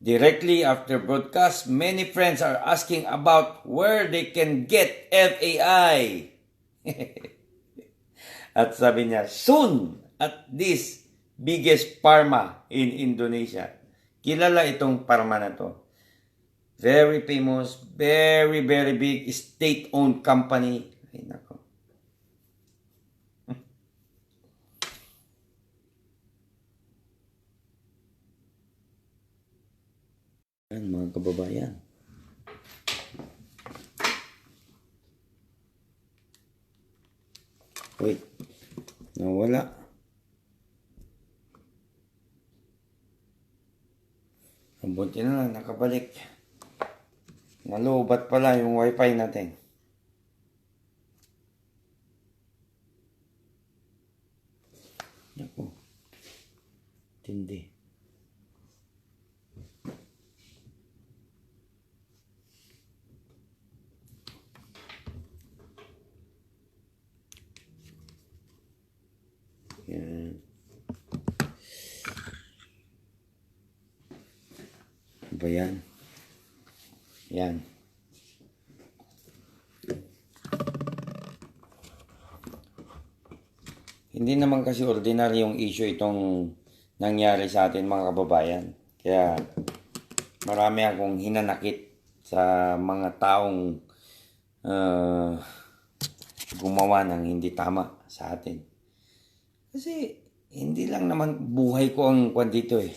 directly after broadcast, many friends are asking about where they can get FAI. At sabi niya, soon at this biggest pharma in Indonesia. Kilala itong pharma na to. Very famous, very, very big state-owned company. Ay, nako. Yan, mga kababayan. Wait, nawala. Ang bunti na lang, nakabalik. Nalubat pala yung wifi natin. Naku, tindi. Yan. Ba yan? Yan. Hindi naman kasi ordinaryong issue itong nangyari sa atin mga kababayan. Kaya marami akong hinanakit sa mga taong gumawa ng hindi tama sa atin. Kasi hindi lang naman buhay ko ang kwan dito eh.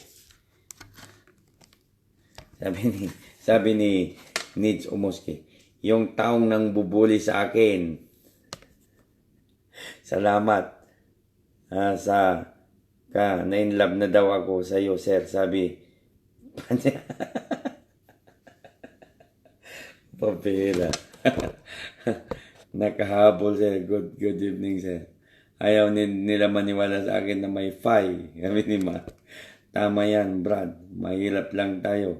Sabi ni Nids Umoski, yung taong nang bubuli sa akin, salamat na-in-love na daw ako sa iyo, sir. Sabi, papela. Nakahabol sir. Good evening, sir. Ayaw nila maniwala sa akin na may fi. Kami ni Ma. Tama yan, Brad. Mahirap lang tayo.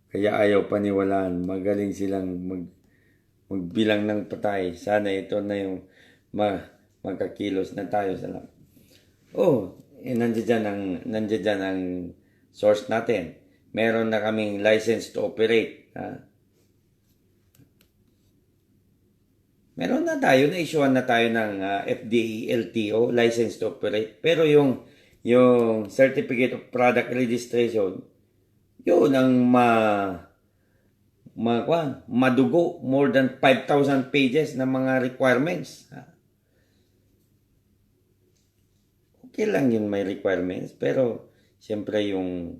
Kaya ayaw paniwalaan. Magaling silang magbilang ng patay. Sana ito na yung magkakilos na tayo. Salamat. Nandiyan dyan ang source natin. Meron na kaming license to operate. Meron na tayo, na-issuean na tayo ng FDA LTO, license to operate. Pero yung Certificate of Product Registration, yun ang madugo, more than 5,000 pages na mga requirements. Okay lang yun may requirements, pero siyempre yung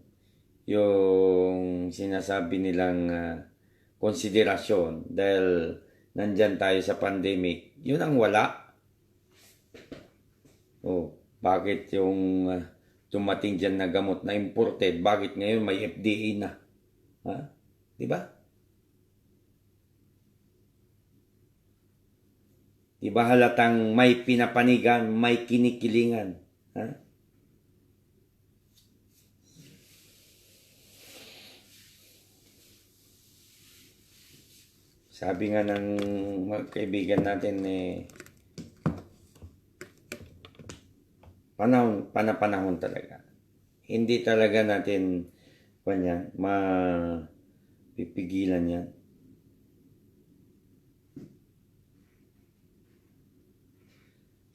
sinasabi nilang konsiderasyon dahil nandyan tayo sa pandemic, yun ang wala. Bakit yung dumating dyan na gamot na imported, bakit ngayon may FDA na? Diba? Diba halatang may pinapanigan, may kinikilingan? Sabi nga ng mga kaibigan natin panahon talaga. Hindi talaga natin mapipigilan yan.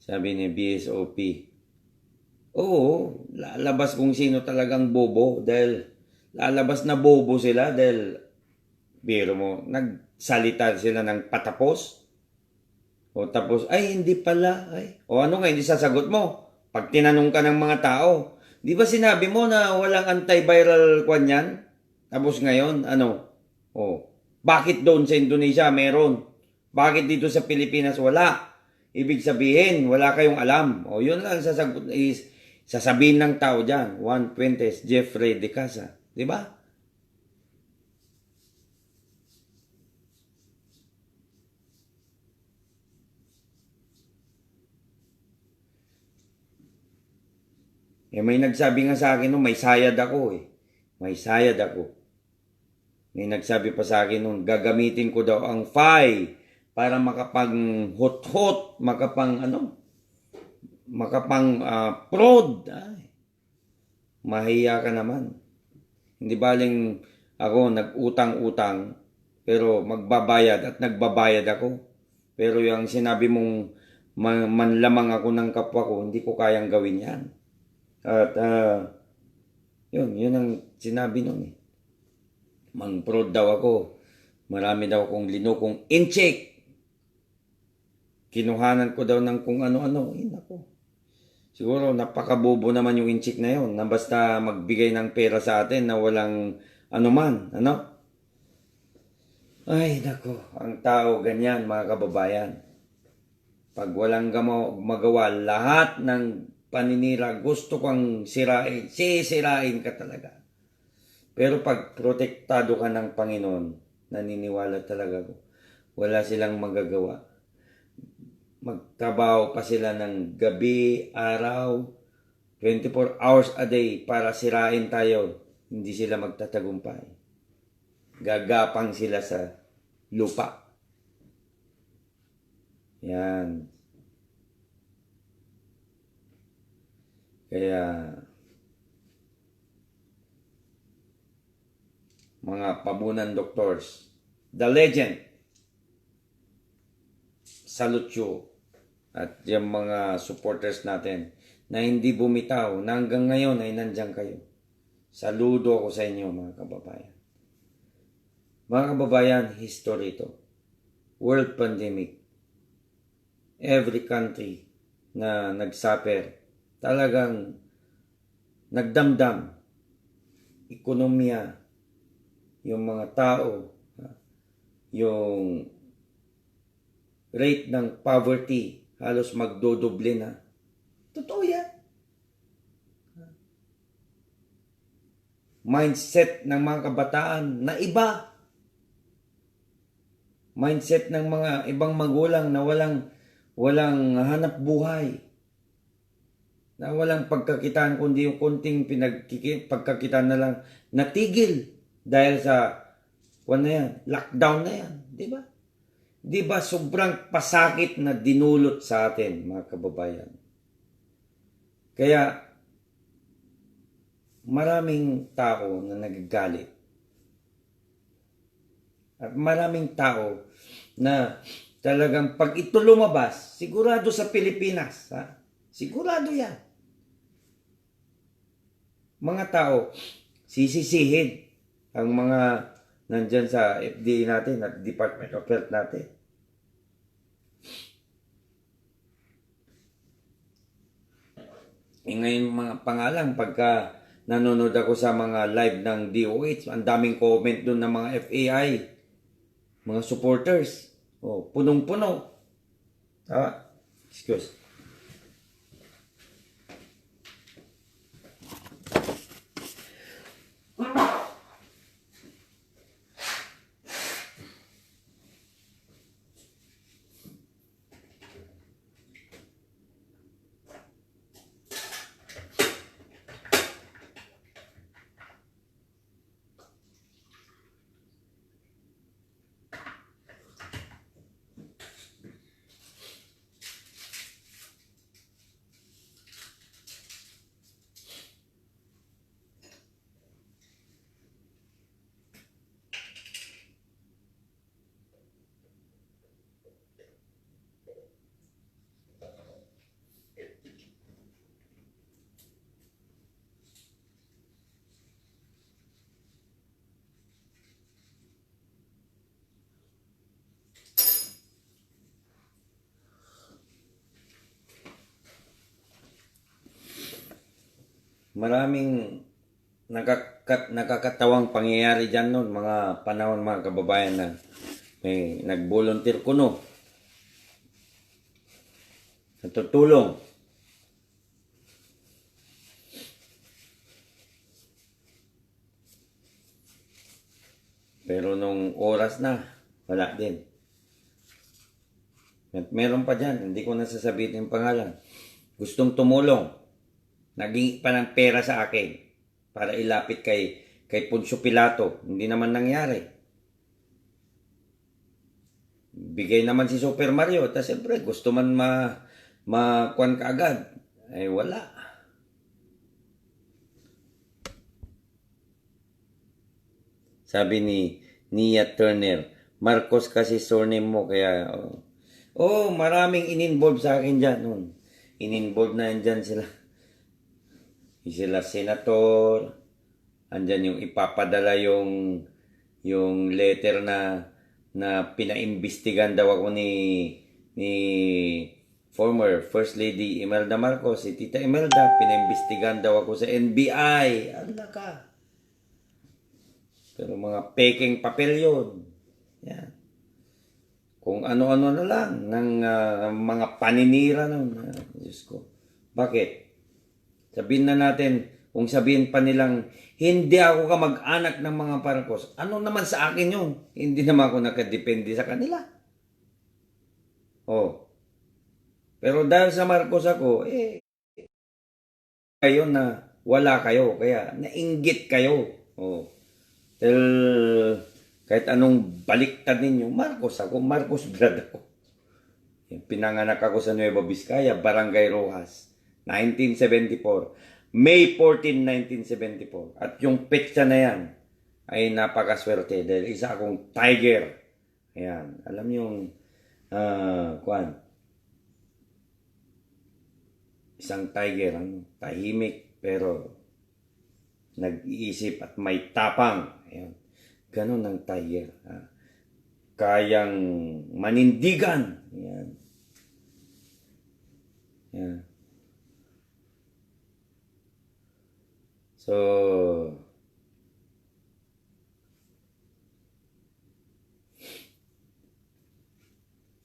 Sabi ni BSOP, lalabas kung sino talagang bobo dahil lalabas na bobo sila dahil biro mo, nagsalita sila ng patapos. O tapos, ay, hindi pala. Ay. O ano nga, hindi sasagot mo. Pag tinanong ka ng mga tao, di ba sinabi mo na walang antiviral kwan yan? Tapos ngayon, ano? O, bakit doon sa Indonesia meron? Bakit dito sa Pilipinas wala? Ibig sabihin, wala kayong alam. O, yun lang sasagot, is, sasabihin ng tao dyan. Juan Fuentes, Jeffrey De Casa. Di ba? Eh, may nagsabi nga sa akin no, may sayad ako eh. May sayad ako. May nagsabi pa sa akin nung gagamitin ko daw ang FI para makapang hot-hot, makapang prod. Ay, mahiya ka naman. Hindi baling ako nag-utang-utang pero magbabayad at nagbabayad ako. Pero yung sinabi mong manlamang ako ng kapwa ko, hindi ko kayang gawin yan. At yun ang sinabi nun eh. Mang-prod daw ako. Marami daw akong linukong incheck. Kinuhanan ko daw ng kung ano-ano. Nako. Siguro napakabobo naman yung incheck na yun. Na basta magbigay ng pera sa atin na walang anuman. Ano? Ay, nako. Ang tao ganyan, mga kababayan. Pag walang magawa, lahat ng paninira, gusto kang sirain. Sisirain ka talaga. Pero pag protektado ka ng Panginoon, naniniwala talaga ko, wala silang magagawa. Magtrabaho pa sila ng gabi, araw, 24 hours a day para sirain tayo. Hindi sila magtatagumpay. Gagapang sila sa lupa. Yan. Kaya, mga pabunan doctors, the legend, salute you, at yung mga supporters natin na hindi bumitaw na hanggang ngayon ay nandiyan kayo. Saludo ako sa inyo mga kababayan. Mga kababayan, history ito. World pandemic. Every country na nagsuffer, talagang nagdamdam. Ekonomiya, yung mga tao, yung rate ng poverty, halos magdodoble na. Totoo yan. Mindset ng mga kabataan na iba. Mindset ng mga ibang magulang na walang hanap buhay. Na walang pagkakitaan kundi yung konting pagkakitaan na lang natigil dahil sa lockdown na yan, di ba? Di ba sobrang pasakit na dinulot sa atin, mga kababayan? Kaya maraming tao na nagagalit. At maraming tao na talagang pag ito lumabas, sigurado sa Pilipinas, ha? Sigurado yan. Mga tao, sisisihin ang mga nandyan sa FDA natin at Department of Health natin. Ngayon mga pangalang, pagka nanonood ako sa mga live ng DOH, ang daming comment doon ng mga FAI, mga supporters. Oh, punong-puno. Excuse. maraming nakakatawang pangyayari dyan noon, mga panahon mga kababayan na may nag-volunteer kuno, natutulong. Pero nung oras na, wala din. At meron pa dyan, hindi ko nasasabihin yung pangalan. Gustong tumulong. Naging pa ng pera sa akin para ilapit kay Poncio Pilato. Hindi naman nangyari. Bigay naman si Super Mario. Tapos siyempre, gusto man makuan ka agad. Ay wala. Sabi ni Nia Turner, Marcos kasi surname mo, kaya maraming in-involve sa akin dyan noon. In-involve na dyan sila. Sila senator, andyan yung ipapadala yung letter na pinaimbestigan daw ako ni former First Lady Imelda Marcos, si Tita Imelda, pinaimbestigan daw ako sa NBI. Ala ka. Pero mga peking papel yun. Yan. Kung ano-ano na lang ng mga paninira nun. Diyos ko. Bakit? Sabihin na natin, kung sabihin pa nilang, hindi ako kamag-anak ng mga Marcos, ano naman sa akin yun? Hindi naman ako nakadepende sa kanila. Pero dahil sa Marcos ako, kayo na wala kayo. Kaya nainggit kayo. Kahit anong baliktad ninyo, Marcos ako, Marcos blood ako. Pinanganak ako sa Nueva Vizcaya, Barangay Rojas, 1974. May 14, 1974. At yung petsa na yan ay napakaswerte dahil isa akong tiger. Ayan, alam yung isang tiger, tahimik pero nag-iisip at may tapang. Ayan. Ganon ang tiger. Kayang manindigan. Ayan. Ayan. So,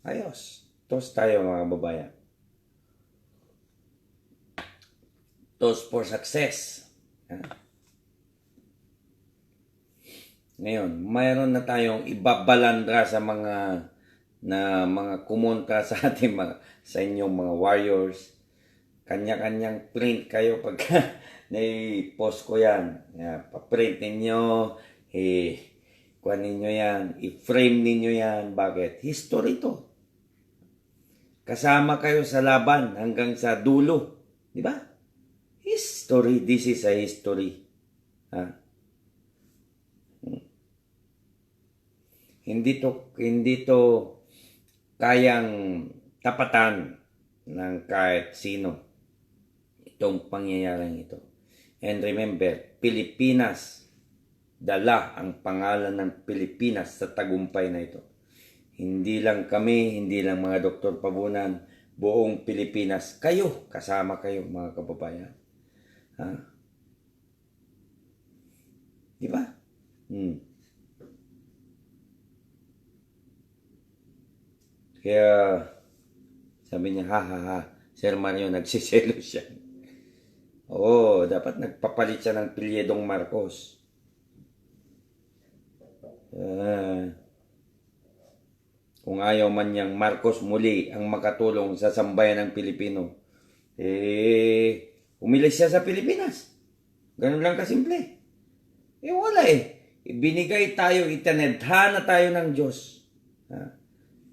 ayos. Toast tayo mga babayan. Toast for success. Ayan. Ngayon, mayroon na tayong ibabalandra sa mga kumontra sa ating sa inyong mga warriors. Kanya-kanyang print kayo pagka na-post ko yan. Pa-print ninyo, kuha ninyo yan, i-frame ninyo yan. Bakit? History to. Kasama kayo sa laban hanggang sa dulo. Di ba? History. This is a history. Hindi to kayang tapatan ng kahit sino itong pangyayaring ito. And remember, Pilipinas, dala ang pangalan ng Pilipinas sa tagumpay na ito. Hindi lang kami, hindi lang mga Dr. Pabunan, buong Pilipinas. Kayo, kasama kayo mga kababayan. Di ba? Kaya, sabi niya, Sir Mario, nagsiselo siya. Dapat nagpapalit siya ng Pilyedong Marcos. Kung ayaw man niyang Marcos muli ang makatulong sa sambayan ng Pilipino, umilis siya sa Pilipinas. Ganun lang kasimple. Wala Ibinigay tayo, itinadhana tayo ng Diyos.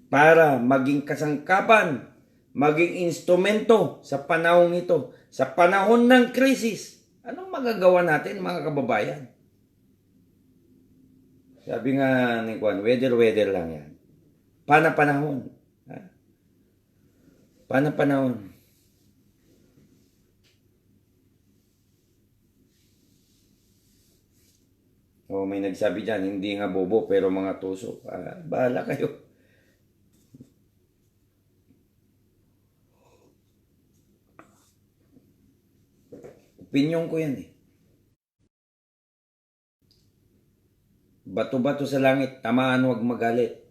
Para maging kasangkapan, maging instrumento sa panahon ito, sa panahon ng krisis. Anong magagawa natin mga kababayan? Sabi nga ni Juan, weather lang yan. Panahon. Panahon. May nagsabi dyan, hindi nga bobo pero mga tuso. Bahala kayo. Opinyon ko yan eh. Bato-bato sa langit, tamaan huwag magalit.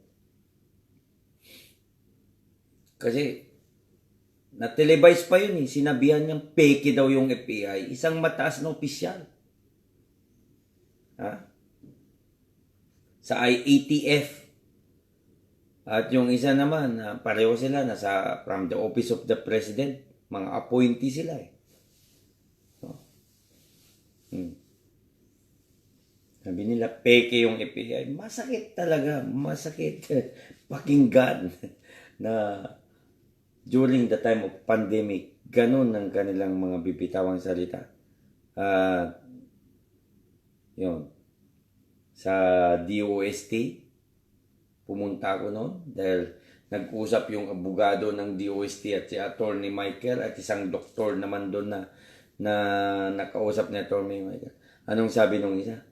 Kasi, na-televise pa yun eh. Sinabihan niyang peke daw yung FBI. Isang mataas na opisyal. Ha? Sa IATF. At yung isa naman, pareho sila, nasa from the office of the president. Mga appointee sila eh. Sabi nila, peke yung FBI. Masakit talaga. Masakit. Pakinggan na during the time of pandemic, ganun ang kanilang mga bibitawang salita. Yun. Sa DOST, pumunta ako noon dahil nag-usap yung abogado ng DOST at si Attorney Michael at isang doktor naman doon na nakausap ni Attorney Michael. Anong sabi nung isa?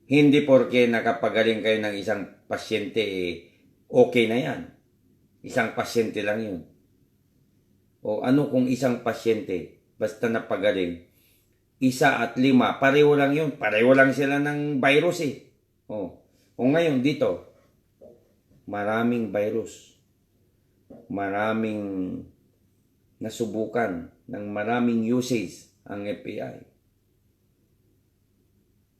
Hindi porke nakapagaling kayo ng isang pasyente, okay na yan. Isang pasyente lang yun. O ano kung isang pasyente, basta napagaling, 1 at 5, pareho lang yun. Pareho lang sila ng virus eh. O ngayon dito, maraming virus. Maraming nasubukan ng maraming usage ang FBI.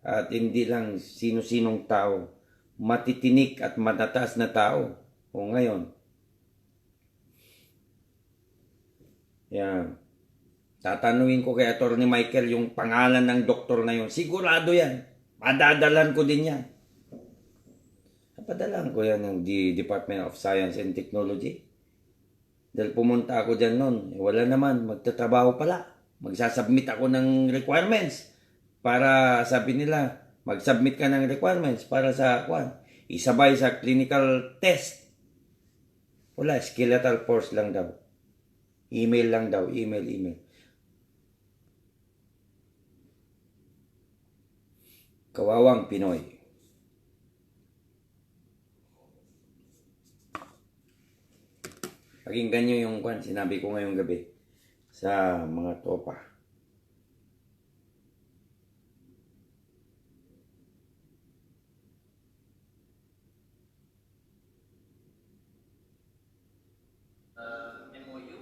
At hindi lang sino-sinong tao, matitinik at matataas na tao. O ngayon, yan. Tatanungin ko kay Attorney Michael yung pangalan ng doktor na yun. Sigurado yan. Padadalan ko din yan. Napadalan ko yan ng Department of Science and Technology. Dahil pumunta ako dyan noon, wala naman, magtatrabaho pala. Magsasubmit ako ng requirements. Para sabi nila, mag-submit ka ng requirements para sa isabay sa clinical test. Wala, skeletal force lang daw. Email lang daw, email. Kawawang Pinoy. Pakinggan nyo yung sinabi ko ngayong gabi sa mga tropa. MOU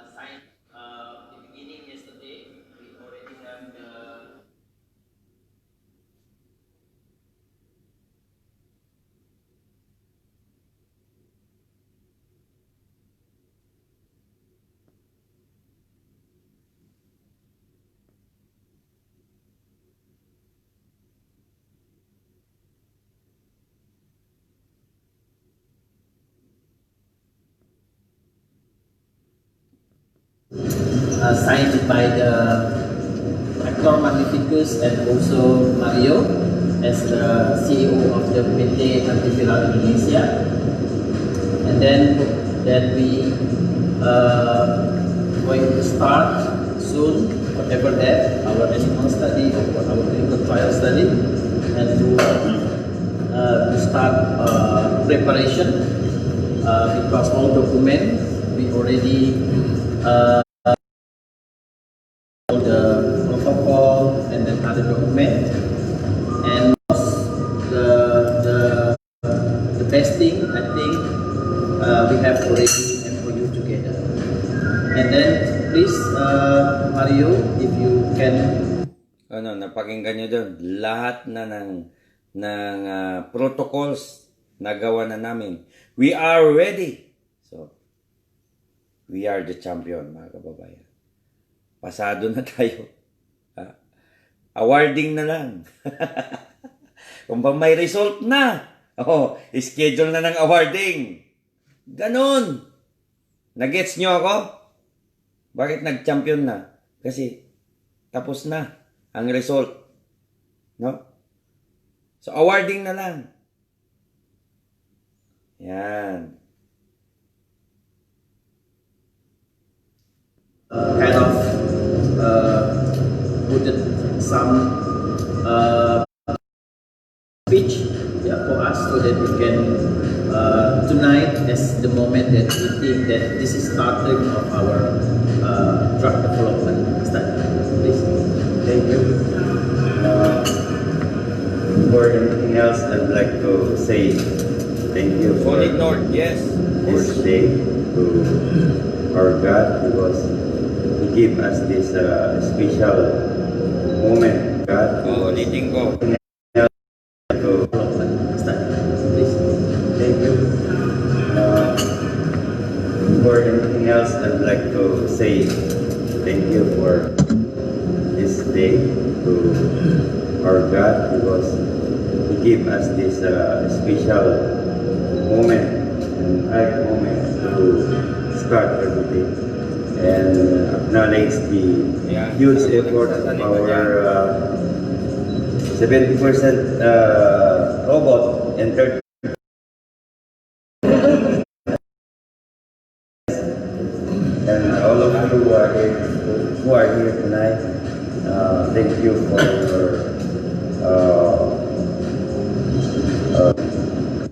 signed the beginning yesterday. We already have the signed by the Actor Magnificus and also Mario as the CEO of the PT Antiviral Indonesia. And then that we going to start soon, whatever that, our animal study or our clinical trial study, and to start preparation because all documents we already the protocol and then other document, and the best thing I think we have already MOU together. And then please Mario, if you can napakinggan nyo doon lahat na ng protocols na gawa na namin. We are ready. So we are the champion, mga kababayan. Pasado na tayo. Awarding na lang. Kung ba may result na, schedule na ng awarding. Ganon. Nagets nyo ako? Bakit nag-champion na? Kasi tapos na ang result. No? So awarding na lang. Yan. Kind of put some speech for us so that we can tonight as the moment that we think that this is starting of our drug development study. you. For anything else, I'd like to say thank you for Solid North, yes. this day to our God because He gave us this special moment. God, Uulitin ko. to please. Thank you. For anything else, I'd like to say thank you for this day to our God because He gave us this special moment and right moment to start everything and acknowledge the Yeah, huge ako effort of nagsasalita our dyan. 70% robot and 30% and all of you who are here tonight. Thank you uh,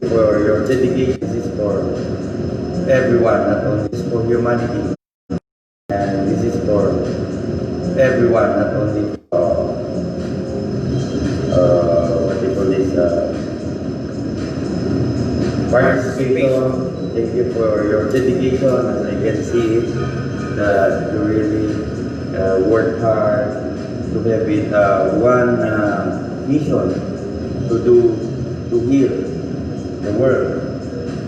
for your dedication. This is for everyone, not only this for humanity, and this is for everyone, not only what do you call this participation. Thank you for your dedication, as I can see it, that you really work hard to have it one mission to heal the world.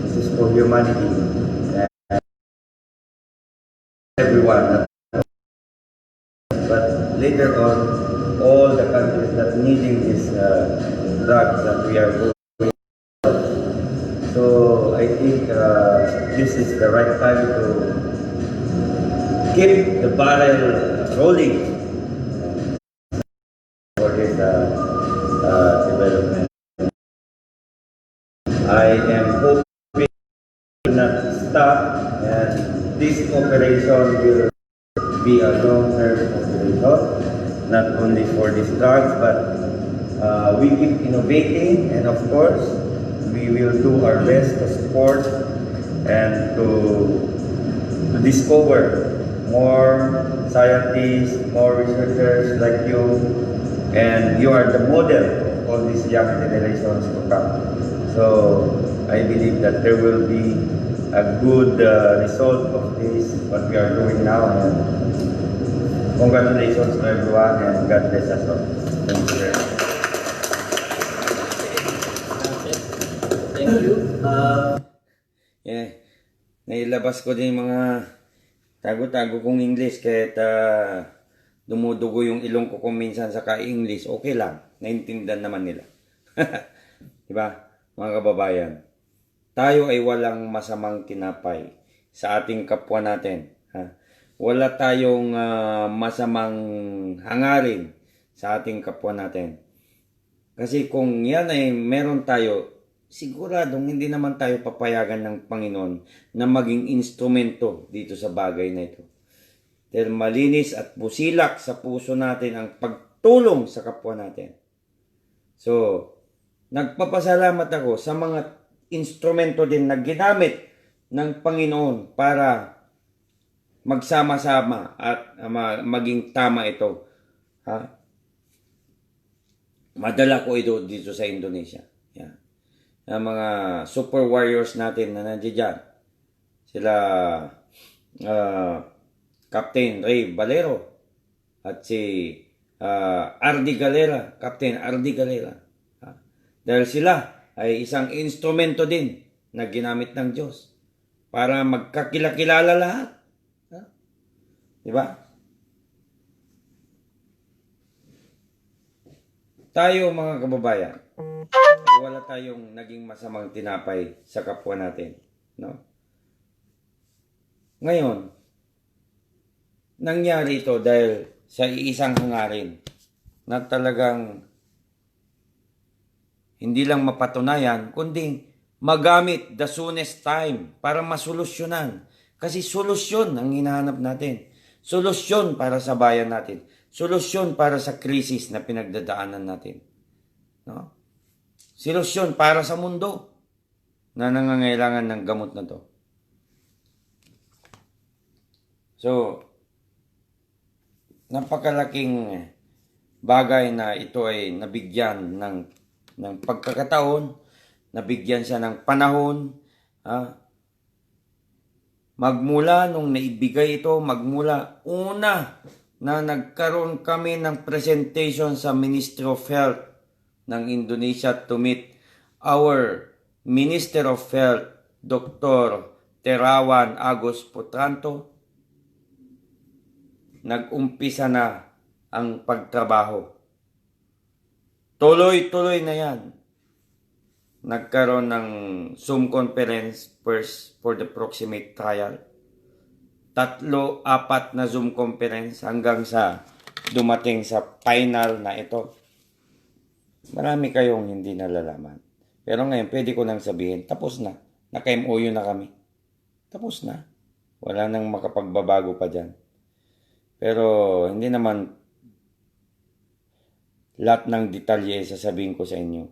This is for humanity and everyone. But later on, all the countries that needing these drugs that we are going. So I think this is the right time to keep the barrel rolling for this development. I am hoping to not stop and this operation will be a long-term operation, not only for these drugs, but we keep innovating, and of course, we will do our best to support and to discover more scientists, more researchers like you, and you are the model of all these young generations to come. So I believe that there will be a good result of this, what we are doing now, and congratulations to everyone, and God bless us all. Thank you very much. Thank you. Yeah. Nailabas ko din yung mga tago-tago kong English kahit dumudugo yung ilong ko kung minsan sa ka-English, okay lang. Naintindihan naman nila. Diba, mga kababayan? Tayo ay walang masamang tinapay sa ating kapwa natin. Ha? Wala tayong masamang hangarin sa ating kapwa natin. Kasi kung yan ay meron tayo, siguradong hindi naman tayo papayagan ng Panginoon na maging instrumento dito sa bagay na ito. Dahil malinis at busilak sa puso natin ang pagtulong sa kapwa natin. So, nagpapasalamat ako sa mga instrumento din na ginamit ng Panginoon para magsama-sama at maging tama ito. Ha? Madala ko ito dito sa Indonesia. Yan. Ang mga super warriors natin na nandiyan dyan. Sila Captain Ray Valero at si Ardi Galera, Captain Ardi Galera. Dahil sila ay isang instrumento din na ginamit ng Diyos para magkakilala lahat. Diba? Tayo mga kababayan, wala tayong naging masamang tinapay sa kapwa natin. No? Ngayon, nangyari ito dahil sa iisang hangarin na talagang hindi lang mapatunayan, kundi magamit the soonest time para masolusyonan. Kasi solusyon ang hinahanap natin. Solusyon para sa bayan natin. Solusyon para sa krisis na pinagdadaanan natin. No? Solusyon para sa mundo na nangangailangan ng gamot na to. So, napakalaking bagay na ito ay nabigyan ng pagkakataon, nabigyan siya ng panahon, magmula nung naibigay ito, magmula una na nagkaroon kami ng presentation sa Ministry of Health ng Indonesia to meet our Minister of Health, Dr. Terawan Agus Putranto, nag-umpisa na ang pagtrabaho. Tuloy-tuloy na yan. Nagkaroon ng Zoom conference first for the proximate trial. 3, 4 na Zoom conference hanggang sa dumating sa final na ito. Marami kayong hindi nalalaman. Pero ngayon, pwede ko nang sabihin, tapos na. Naka-MOU na kami. Tapos na. Wala nang makapagbabago pa dyan. Pero hindi naman lahat ng detalye sasabihin ko sa inyo.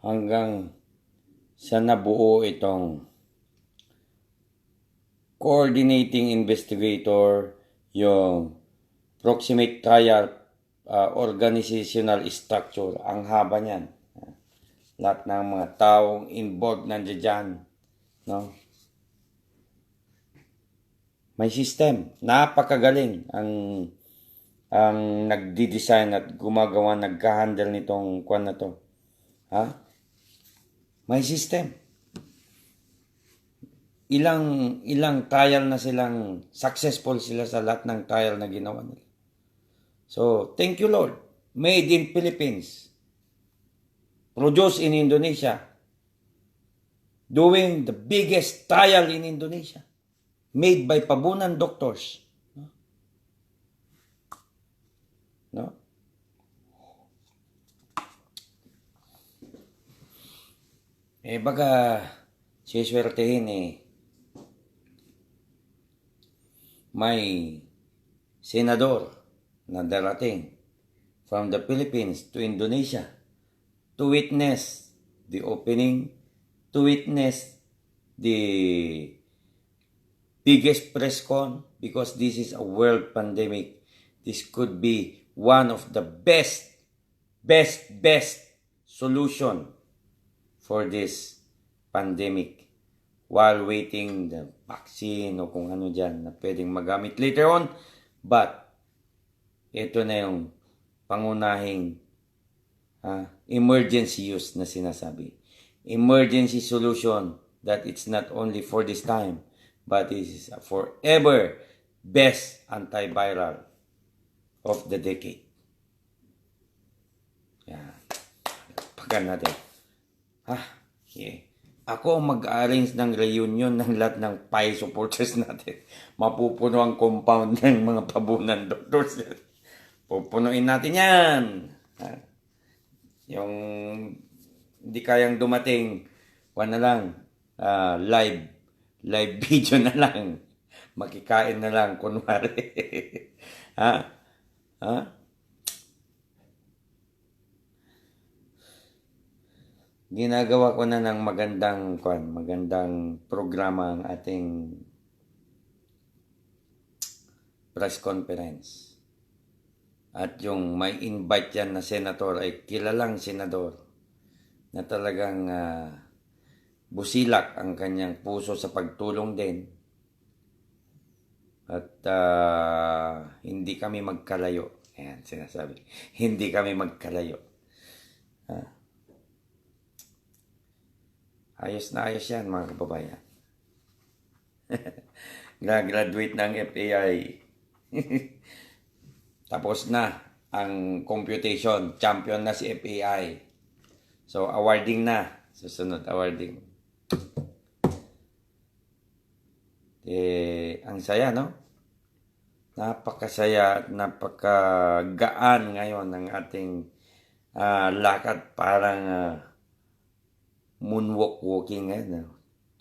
Hanggang sa nabuo itong coordinating investigator, yung proximate trial organizational structure. Ang haba niyan. Lahat ng mga taong involved nandiyan dyan. No? May system. Napakagaling ang nagdi-design at gumagawa, nagka-handle nitong kwan na to. May system. Ilang trial na silang successful sila sa lahat ng trial na ginawa nila. So, thank you Lord. Made in Philippines. Produced in Indonesia. Doing the biggest trial in Indonesia. Made by Pabunan doctors. No? Baga siswertehin may senador na darating from the Philippines to Indonesia to witness the opening, to witness the biggest press con, because this is a world pandemic. This could be one of the best solution for this pandemic while waiting the vaccine o kung ano dyan na pwedeng magamit later on. But ito na yung pangunahing emergency use na sinasabi. Emergency solution that it's not only for this time, but it is a forever best antiviral of the decade. Yan. Pagkan natin. Yeah. Ako ang mag-arrange ng reunion ng lahat ng PAI supporters natin. Mapupuno ang compound ng mga Pabunan doctors. Pupunuin natin yan. Yung hindi kayang dumating, na lang, live video na lang. Makikain na lang, kunwari. Ginagawa ko na ng magandang programa ang ating press conference. At yung may invite yan na senator ay kilalang senador na talagang busilak ang kanyang puso sa pagtulong din. At hindi kami magkalayo. Ayan, sinasabi. Hindi kami magkalayo. Ayos na ayos yan, mga kababayan. Graduate ng FAI. Tapos na ang computation. Champion na si FAI. So, awarding na. Susunod, awarding. Ang saya, no? Napakasaya at napakagaan ngayon ng ating lakad. Parang moonwalk walking ngayon.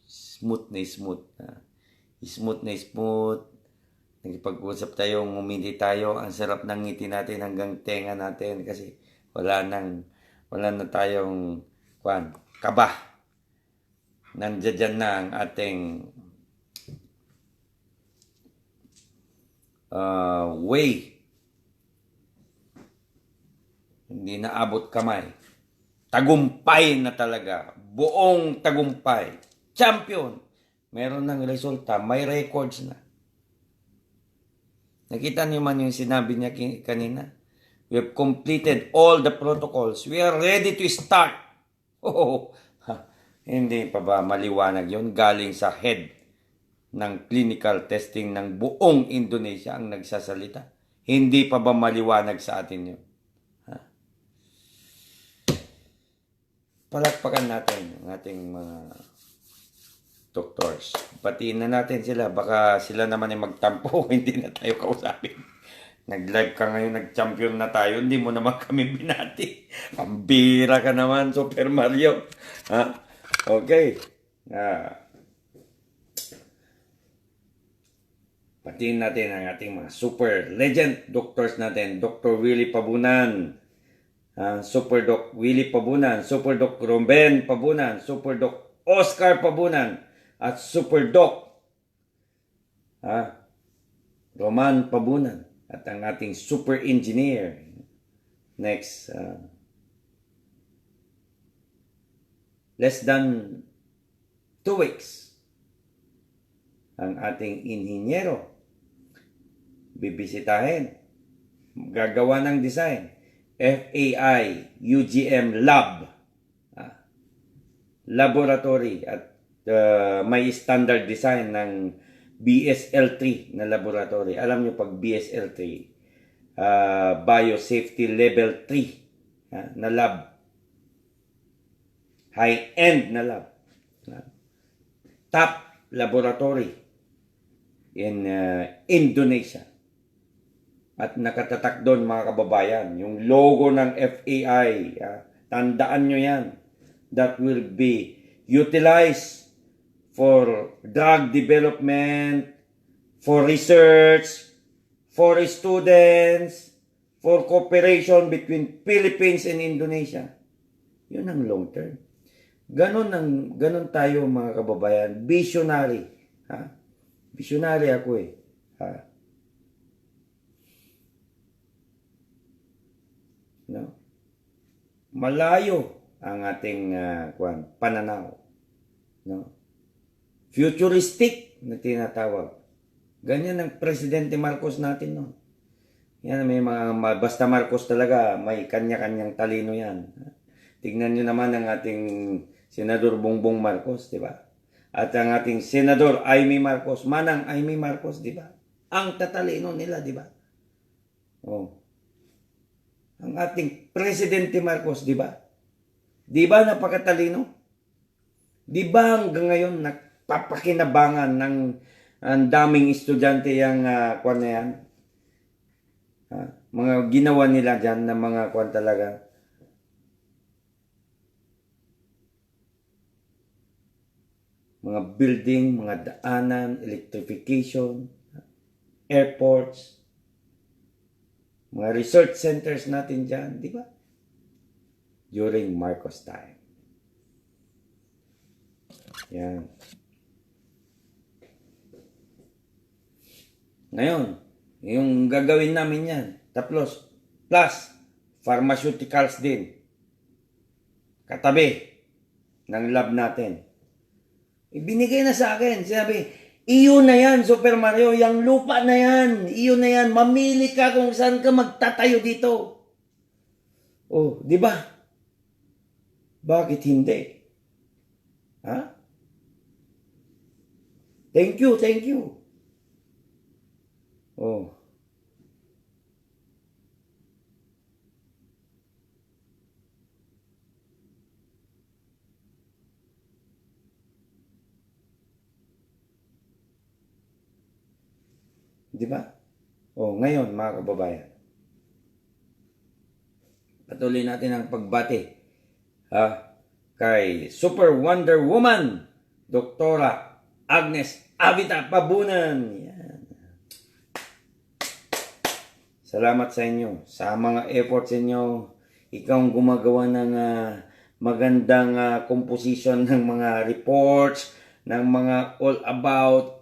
Smooth na smooth. Smooth na smooth. Nagpag-usap tayo, ngumiti tayo. Ang sarap ng ngiti natin hanggang tenga natin kasi wala na tayong kaba. Nandiyan na ang ating way. Hindi na abot kamay. Tagumpay na talaga. Buong tagumpay. Champion. Meron ng resulta. May records na. Nakita niyo man yung sinabi niya kanina? We have completed all the protocols. We are ready to start. Hindi pa ba maliwanag yun? Galing sa head ng clinical testing ng buong Indonesia ang nagsasalita. Hindi pa ba maliwanag sa atin yun? Palakpakan natin ang ating mga doctors. Batiin na natin sila. Baka sila naman ay magtampo. Hindi na tayo kausapin. Nag-live ka ngayon, nag-champion na tayo. Hindi mo naman kami binati. Pambira ka naman, Super Mario. Okay. Batiin natin ang ating mga super legend doctors natin. Dr. Willie Pabunan. Super Doc Willie Pabunan, Super Doc Romben Pabunan, Super Doc Oscar Pabunan, at Super Doc Roman Pabunan, at ang ating super engineer. Next, less than 2 weeks, ang ating inhinyero bibisitahin, gagawa ng design. FAI UGM Lab laboratory, at may standard design ng BSL-3 na laboratory. Alam nyo pag BSL-3, Biosafety Level 3 na lab. High-end na lab. Top laboratory in Indonesia. At nakatatak doon, mga kababayan, yung logo ng FAI. Tandaan nyo yan. That will be utilized for drug development, for research, for students, for cooperation between Philippines and Indonesia. Yun ang long term. Ganon tayo, mga kababayan. Visionary. Visionary ako eh. No? Malayo ang ating pananaw. No? Futuristic na tinatawag. Ganyan ang Presidente Marcos natin. No? Yan, may mga, basta Marcos talaga, may kanya-kanyang talino yan. Tignan nyo naman ang ating Senador Bongbong Marcos, di ba? At ang ating Senador Amy Marcos, Manang Amy Marcos, di ba? Ang tatalino nila, di ba? Ang ating Presidente Marcos, di ba? Di ba napakatalino? Di ba hanggang ngayon nagpapakinabangan ng ang daming estudyante yung kwan na yan? Mga ginawa nila dyan na mga kwan talaga. Mga building, mga daanan, electrification, airports, mga research centers natin dyan, di ba? During Marcos time. Yan. Ngayon, yung gagawin namin yan, plus pharmaceuticals din. Katabi ng lab natin. Ibinigay na sa akin. Sinabi, iyon na yan, Super Mario. Yung lupa na yan. Iyon na yan. Mamili ka kung saan ka magtatayo dito. Oh, di ba? Bakit hindi? Ha? Thank you, thank you. Oh. Di ba? Oh, ngayon mga kababayan, patuloy natin ang pagbati kay Super Wonder Woman, Doktora Agnes Avita Pabunan. Yan. Salamat sa inyo, sa mga efforts inyo. Ikaw ang gumagawa ng magandang composition ng mga reports, ng mga all about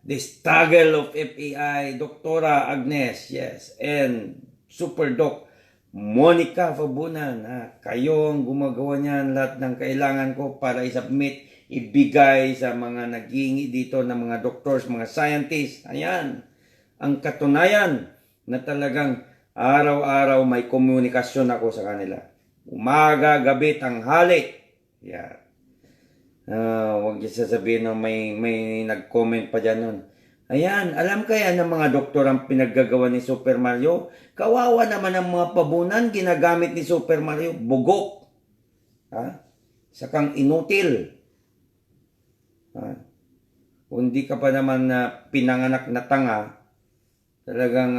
the struggle of FAI, Doktora Agnes, yes, and Super Doc Monica Fabunan. Kayo ang gumagawa niyan, lahat ng kailangan ko para i-submit, ibigay sa mga naghihingi dito ng mga doctors, mga scientists. Ayan, ang katunayan na talagang araw-araw may komunikasyon ako sa kanila. Umaga, gabi, tanghali. Yan. Huwag niyo sasabihin na may nag-comment pa dyan nun. Ayan, alam kaya ng mga doktor ang pinaggagawa ni Super Mario? Kawawa naman ang mga pabunan ginagamit ni Super Mario. Bugok. Sakang inutil. Kung di ka pa naman pinanganak na tanga, talagang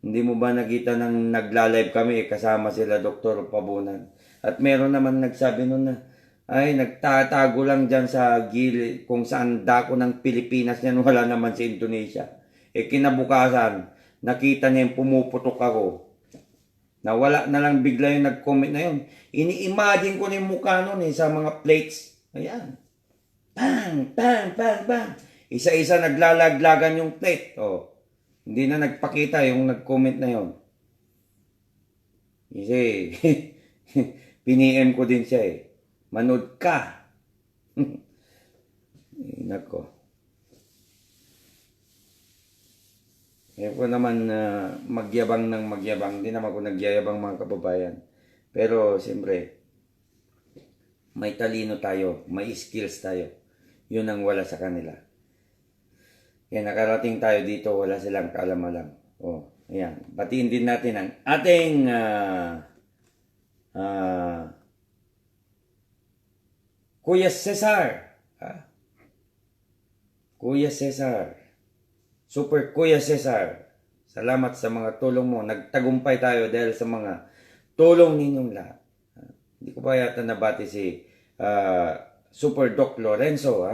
hindi mo ba nakita nang nagla-live kami kasama sila Dr. Pabunan? At meron naman nagsabi nun na, ay, nagtatago lang dyan sa gilid kung saan dako ng Pilipinas yan, wala naman sa Indonesia. Kinabukasan, nakita niya yung pumuputok ako. Nawala na lang bigla yung nag-comment na yun. Ini-imagine ko na yung mukha nun sa mga plates. Ayan. Bang, bang, bang, bang. Isa-isa naglalaglagan yung plate. Hindi na nagpakita yung nag-comment na yun. Kasi, piniem ko din siya Manood ka. Nako. Ko naman magyabang ng magyabang. Hindi naman ako nagyayabang mga kababayan. Pero siyempre, may talino tayo. May skills tayo. Yun ang wala sa kanila. Kaya nakarating tayo dito, wala silang kaalam-alam. Ayan. Batiin din natin ang ating Kuya Cesar. Kuya Cesar. Super Kuya Cesar. Salamat sa mga tulong mo. Nagtagumpay tayo dahil sa mga tulong ninyong lahat. Hindi ko pa yata nabati si Super Doc Lorenzo.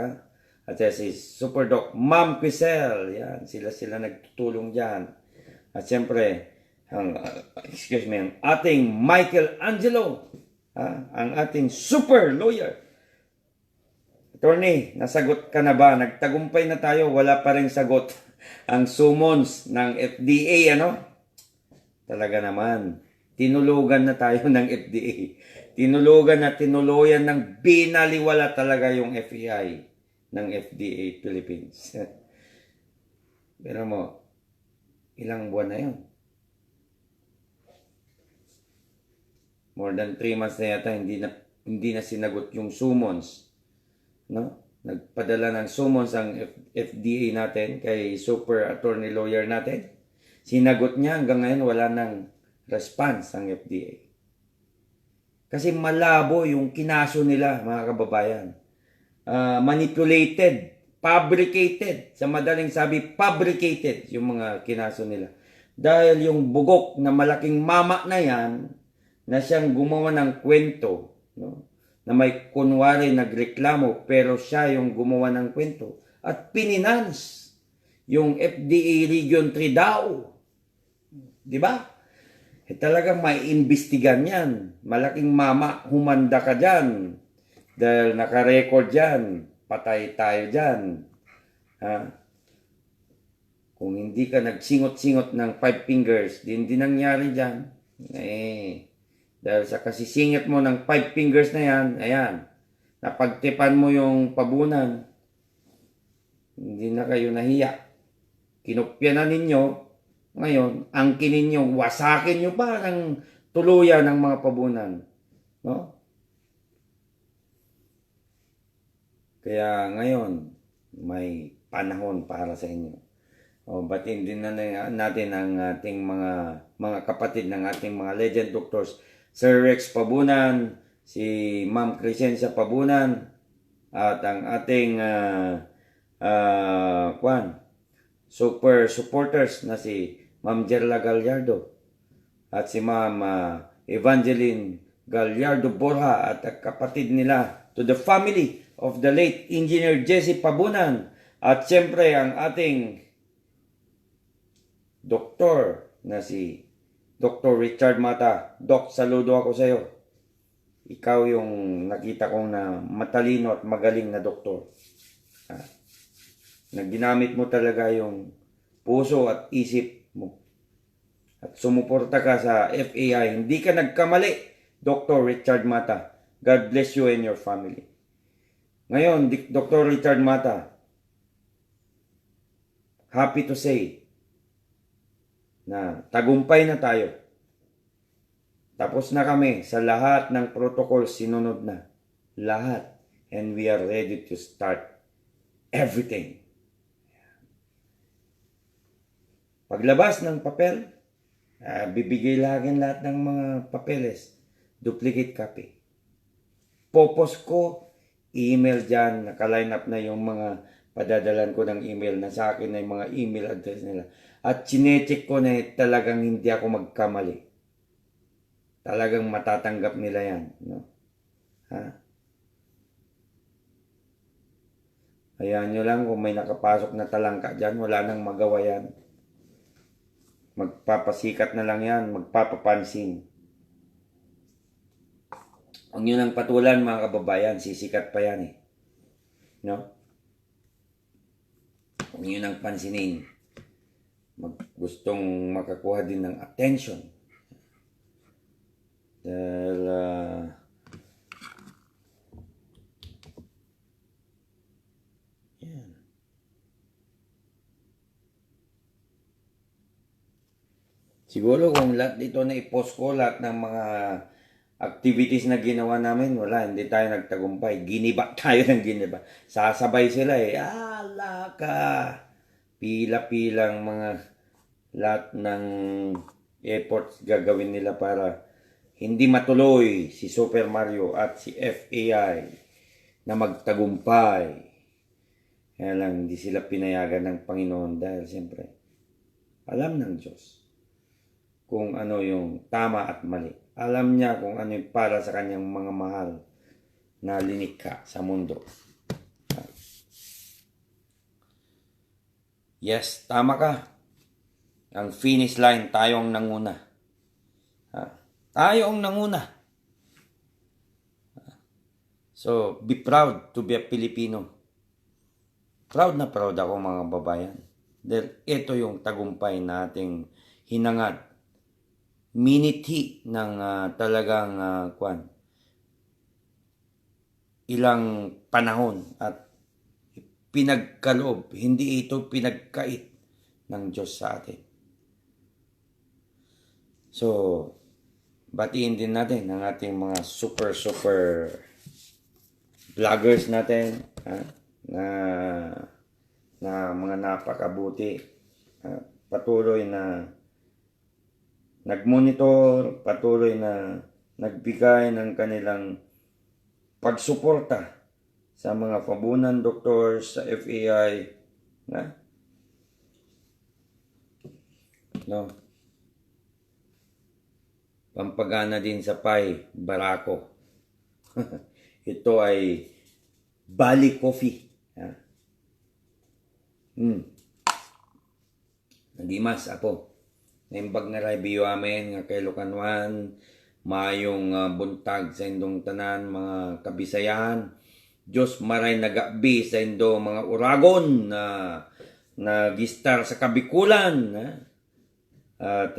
At si Super Doc Ma'am Quisel. Yan. Sila nagtutulong dyan. At siyempre, ang ating Michael Angelo. Ang ating super lawyer. Attorney, nasagot ka na ba? Nagtagumpay na tayo, wala pa rin sagot ang summons ng FDA, Talaga naman, tinulugan na tayo ng FDA. Tinulugan na tinuluyan ng binaliwala talaga yung FEI ng FDA Philippines. Pero mo, ilang buwan na yun? More than 3 months na yata, hindi na sinagot yung summons. Nagpadala ng summons ang FDA natin kay super attorney lawyer natin. Sinagot niya, hanggang ngayon wala nang response ang FDA. Kasi malabo yung kinaso nila, mga kababayan. Manipulated, fabricated. Sa madaling sabi, fabricated yung mga kinaso nila. Dahil yung bugok na malaking mama na yan, na siyang gumawa ng kwento, na may kunwari nagreklamo pero siya yung gumawa ng kwento at pininance yung FDA Region 3 daw. Di ba? Talagang may imbestigan yan. Malaking mama, humanda ka dyan. Dahil nakarecord dyan. Patay tayo dyan. Kung hindi ka nagsingot-singot ng 5 fingers, hindi nangyari dyan. Dahil sa kasisingit mo ng 5 fingers na yan, ayan, napagtipan mo yung pabunan, hindi na kayo nahiya. Kinopya na ninyo, ngayon, angkin ninyo, wasakin nyo pa ng tuluyan ng mga pabunan. No? Kaya ngayon, may panahon para sa inyo. Batiin din na natin ang ating mga kapatid ng ating mga legend doctors. Sir Rex Pabunan, si Ma'am Crescencia Pabunan, at ang ating super supporters na si Ma'am Jerla Gallardo at si Ma'am Evangeline Gallardo Borja at ang kapatid nila, to the family of the late Engineer Jesse Pabunan, at siyempre ang ating doktor na si Dr. Richard Mata. Doc, saludo ako sa iyo. Ikaw yung nakita kong na matalino at magaling na doktor. Na ginamit mo talaga yung puso at isip mo. At sumuporta ka sa FAI. Hindi ka nagkamali, Dr. Richard Mata. God bless you and your family. Ngayon, Dr. Richard Mata, happy to say na tagumpay na tayo. Tapos na kami sa lahat ng protocol, sinunod na. Lahat. And we are ready to start everything. Paglabas ng papel, bibigay lagi lahat ng mga papeles. Duplicate copy. Popos ko, email dyan, naka-line up na yung mga padadalan ko ng email na sa akin na yung mga email address nila. At chinecheck ko na talagang hindi ako magkamali. Talagang matatanggap nila yan. No? Hayaan nyo lang kung may nakapasok na talangka dyan, wala nang magawa yan. Magpapasikat na lang yan, magpapapansin. Ang yun ang patulan mga kababayan, sisikat pa yan eh. No? Kung yun ang pansinin, gustong makakuha din ng attention. Dahil, yan. Siguro kung lahat dito na i-post ko, lahat ng mga activities na ginawa namin, wala, hindi tayo nagtagumpay. Giniba tayo ng giniba. Sasabay sila eh. Ala ka! Pila-pilang mga lahat ng efforts gagawin nila para hindi matuloy si Super Mario at si FAI na magtagumpay. Kaya lang, hindi sila pinayagan ng Panginoon dahil siyempre, alam ng Diyos kung ano yung tama at mali. Alam niya kung ano yung para sa kanyang mga mahal na linikha sa mundo. Yes, tama ka. Ang finish line, tayo ang nanguna. Tayo ang nanguna. So, be proud to be a Filipino. Proud na proud ako mga babayan. Dahil ito yung tagumpay nating hinangad. Miniti ng talagang ilang panahon at pinagkaloob. Hindi ito pinagkait ng Diyos sa atin. So, batiin din natin ang ating mga super vloggers natin na mga napakabuti. Patuloy na nagmonitor, patuloy na nagbigay ng kanilang pagsuporta sa mga pabunan doctors, sa FAI, no? Pampagana din sa Pai Barako. Ito ay Bali Coffee. Nagimas ako. Naimbag na review amin nga kay Lucanwan, mayong buntag sa indong tanan, mga kabisayan. Diyos maray nagabi sa indo mga uragon na gistar sa kabikulan. At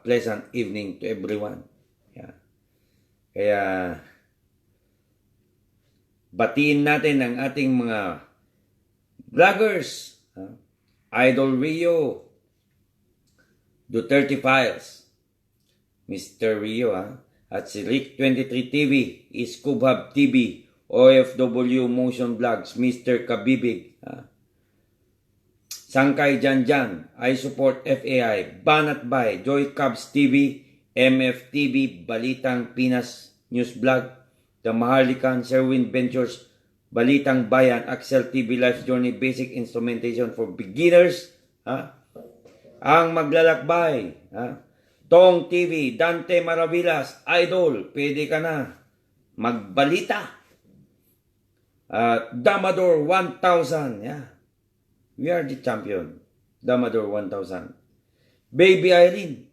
pleasant evening to everyone. Yeah. Kaya batiin natin ang ating mga vloggers. Idol Rio, Duterte Files, Mr. Rio, at si Rick 23 TV, Iskubhab TV, OFW Motion Vlogs, Mr. Kabibig, Sangkay Janjan, I Support FAI, Banat Bay, Joy Cubs TV, MF TV, Balitang Pinas News Vlog, The Maharlikan, Sherwin Ventures, Balitang Bayan, Axel TV Life Journey, Basic Instrumentation for Beginners, Ang Maglalakbay, Tong TV, Dante Maravillas, Idol, pwede ka na magbalita. Damador 1000, we are the champion. Damador 1000. Baby Irene,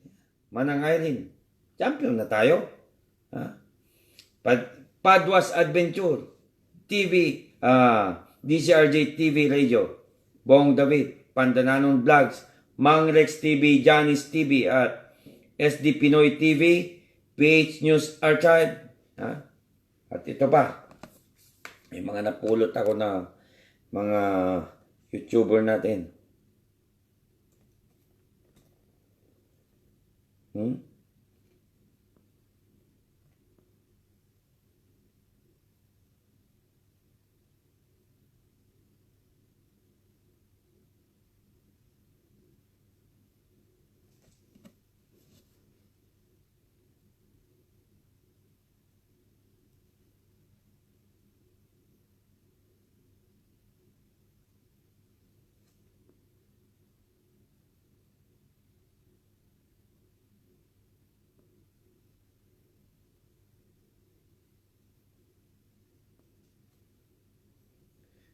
Manang Irene, champion na tayo. Padwas Adventure, TV, DCRJ TV Radio, Bong David, Pandananon Vlogs, Mang Rex TV, Janice TV, at SD Pinoy TV, PH News Archive, at ito pa, may mga napulot ako na mga YouTuber natin.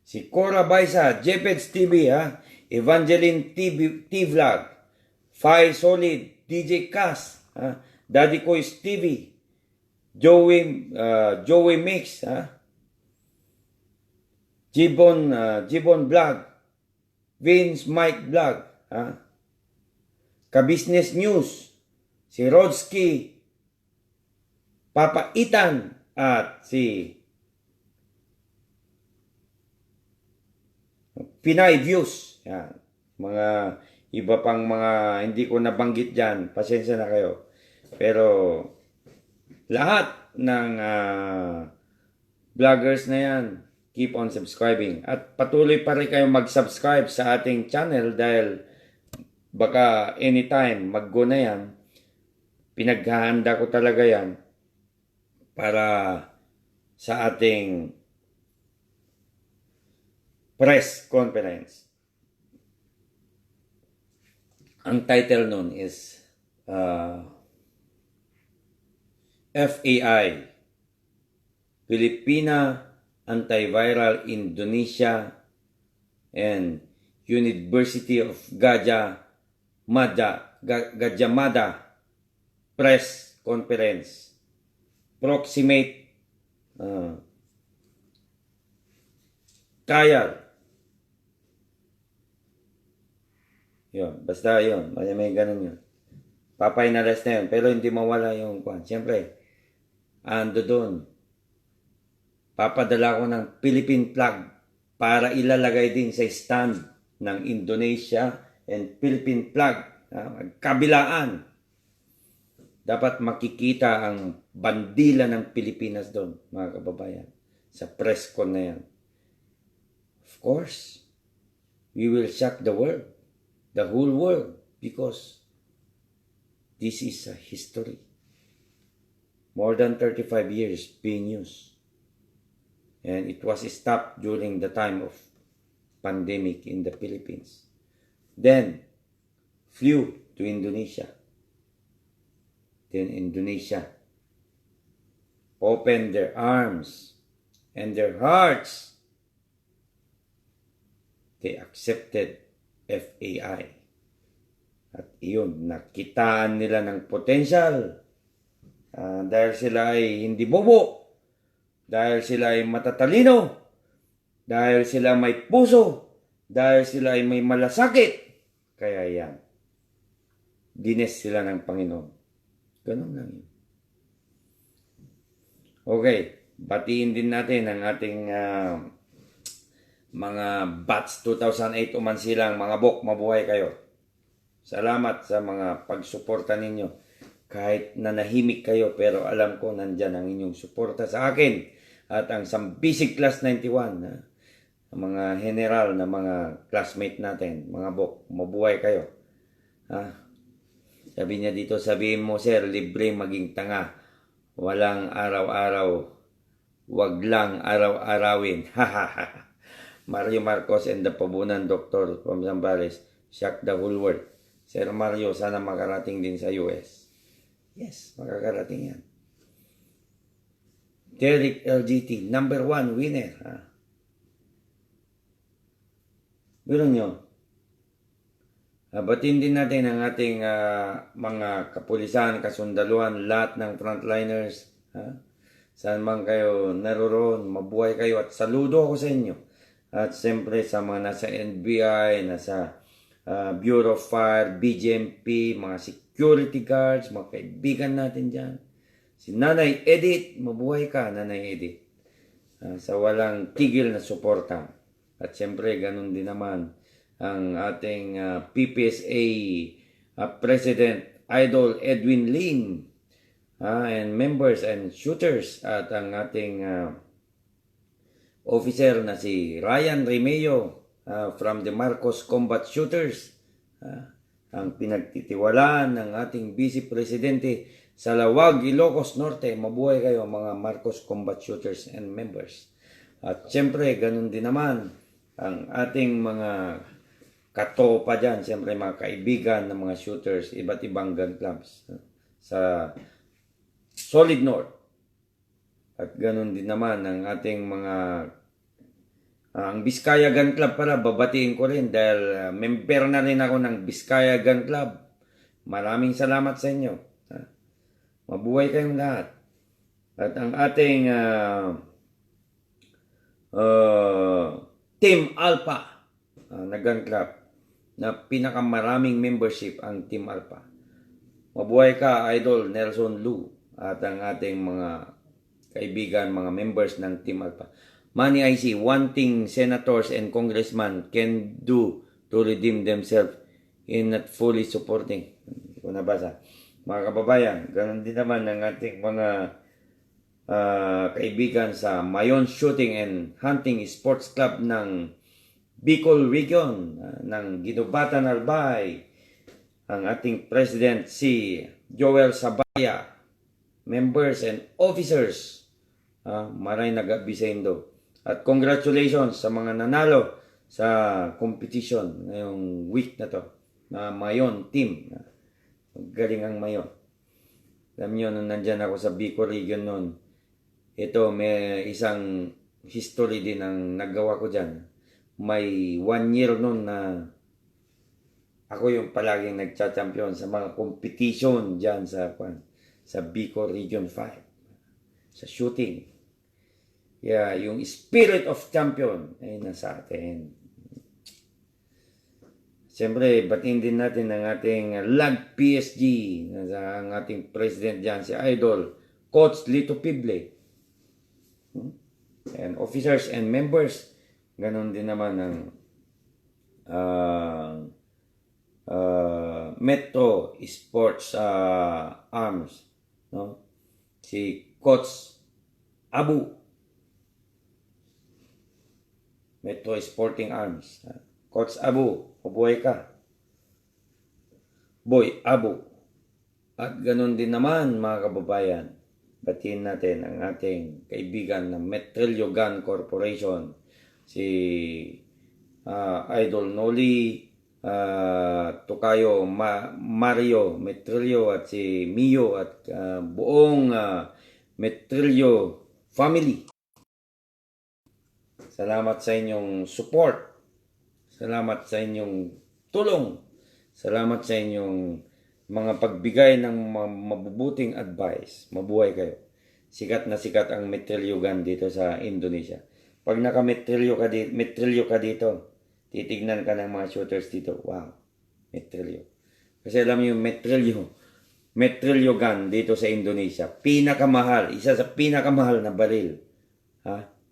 Si Cora Baisa, Jepets TV, Evangeline TV, T-Vlog, Fai Solid, DJ Cass, Daddy Kois TV, Joey Mix, Jibon Vlog, Vince Mike Vlog, Ka-Business News, si Rodsky, Papa Itan, at si Pinay Views. Mga iba pang mga hindi ko nabanggit dyan. Pasensya na kayo. Pero lahat ng vloggers na yan, keep on subscribing. At patuloy pa rin kayo mag-subscribe sa ating channel dahil baka anytime mag-go na yan. Pinaghahanda ko talaga yan para sa ating press conference. Ang title nun is FAI, Filipina Antiviral Indonesia and University of Gadjah Mada Press Conference. Proximate trial. Yun, basta yun. May ganun yun. Papay-nalas na yun. Pero hindi mawala yung kwan. Siyempre, ando doon. Papadala ko ng Philippine flag para ilalagay din sa stand ng Indonesia and Philippine flag. Kabilaan. Dapat makikita ang bandila ng Pilipinas doon, mga kababayan. Sa press con na yan. Of course, we will shock the world. The whole world, because this is a history. More than 35 years being used. And it was stopped during the time of pandemic in the Philippines. Then, flew to Indonesia. Then Indonesia opened their arms and their hearts. They accepted FAI. At iyon, nakitaan nila ng potential. Dahil sila ay hindi bobo. Dahil sila ay matatalino. Dahil sila may puso. Dahil sila ay may malasakit. Kaya yan. Dines sila ng Panginoon. Ganun lang yun. Okay. Batiin din natin ang ating mga batch 2008 umansilang, mga bok, mabuhay kayo. Salamat sa mga pagsuporta ninyo. Kahit nanahimik kayo, pero alam ko nandyan ang inyong suporta sa akin at ang Sambisig Class 91, ha? Ang mga general na mga classmate natin, mga bok, mabuhay kayo. Ha? Sabi niya dito, sabihin mo, sir, libre maging tanga. Walang araw-araw. Wag lang araw-arawin. Mario Marcos and the Pabunan Doctor from Zambales. Shock the whole world. Sir Mario, sana makarating din sa US. Yes, makakarating yan. Derek LGT, number 1 winner. Ha? Bilang nyo. Batiin din natin ang ating mga kapulisan, kasundaluhan, lahat ng frontliners. Ha? Saan man kayo naroroon, mabuhay kayo at saludo ako sa inyo. At siyempre sa mga nasa NBI, nasa Bureau of Fire, BGMP, mga security guards, mga kaibigan natin dyan. Si Nanay Edith, mabuhay ka, Nanay Edith. Sa walang tigil na suporta. At siyempre, ganun din naman ang ating PPSA President Idol Edwin Lim, and members and shooters, at ang ating officer na si Ryan Remeo from the Marcos Combat Shooters, ang pinagtitiwalaan ng ating Vice Presidente sa Lawag, Ilocos Norte. Mabuhay kayo mga Marcos Combat Shooters and members. At siyempre, ganun din naman ang ating mga katopa dyan, siyempre mga kaibigan ng mga shooters, iba't ibang gun clubs sa Solid North. At ganun din naman ang ating mga ang Biskaya Gun Club pala, babatiin ko rin dahil member na rin ako ng Biskaya Gun Club. Maraming salamat sa inyo. Mabuhay kayong lahat. At ang ating Team Alpha na gun club na pinakamaraming membership ang Team Alpha. Mabuhay ka, Idol Nelson Lu, at ang ating mga kaibigan, mga members ng Team Alpha. Money IC, one thing senators and congressmen can do to redeem themselves in not fully supporting. Hindi ko nabasa. Mga kababayan, ganun din naman ang ating mga kaibigan sa Mayon Shooting and Hunting Sports Club ng Bicol Region, ng Ginubatan Albay, ang ating President si Joel Sabaya, members and officers, maray nag-abisendo. At congratulations sa mga nanalo sa competition ngayong week na to, na Mayon team. Galing ang Mayon. Alam nyo, nung nandyan ako sa Bicol Region noon, ito may isang history din ang nagawa ko dyan. May 1 year noon na ako yung palaging nagcha-champion sa mga competition dyan sa Bicol Region 5. Sa shooting. Yeah, yung spirit of champion ay nasa atin. Siyempre, batiin din natin ang ating Lag PSG, ang ating president dyan, si Idol, Coach Lito Pible. And officers and members, ganun din naman ang Metro Sports Arms, no? Si Coach Abu, Metro Sporting Arms. Coach Abu, mabuhay ka. Boy Abu. At ganun din naman mga kababayan, batiin natin ang ating kaibigan ng Metrillo Gun Corporation, si Idol Noli, Tokayo Mario Metrillo, at si Mio, at buong Metrillo family. Salamat sa inyong support. Salamat sa inyong tulong. Salamat sa inyong mga pagbigay ng mabubuting advice. Mabuhay kayo. Sikat na sikat ang Metrillo Gun dito sa Indonesia. Pag naka-Metrillo ka dito, titignan ka ng mga shooters dito. Wow, Metrillo. Kasi alam niyo yung Metrillo Gun dito sa Indonesia, pinakamahal, isa sa pinakamahal na baril,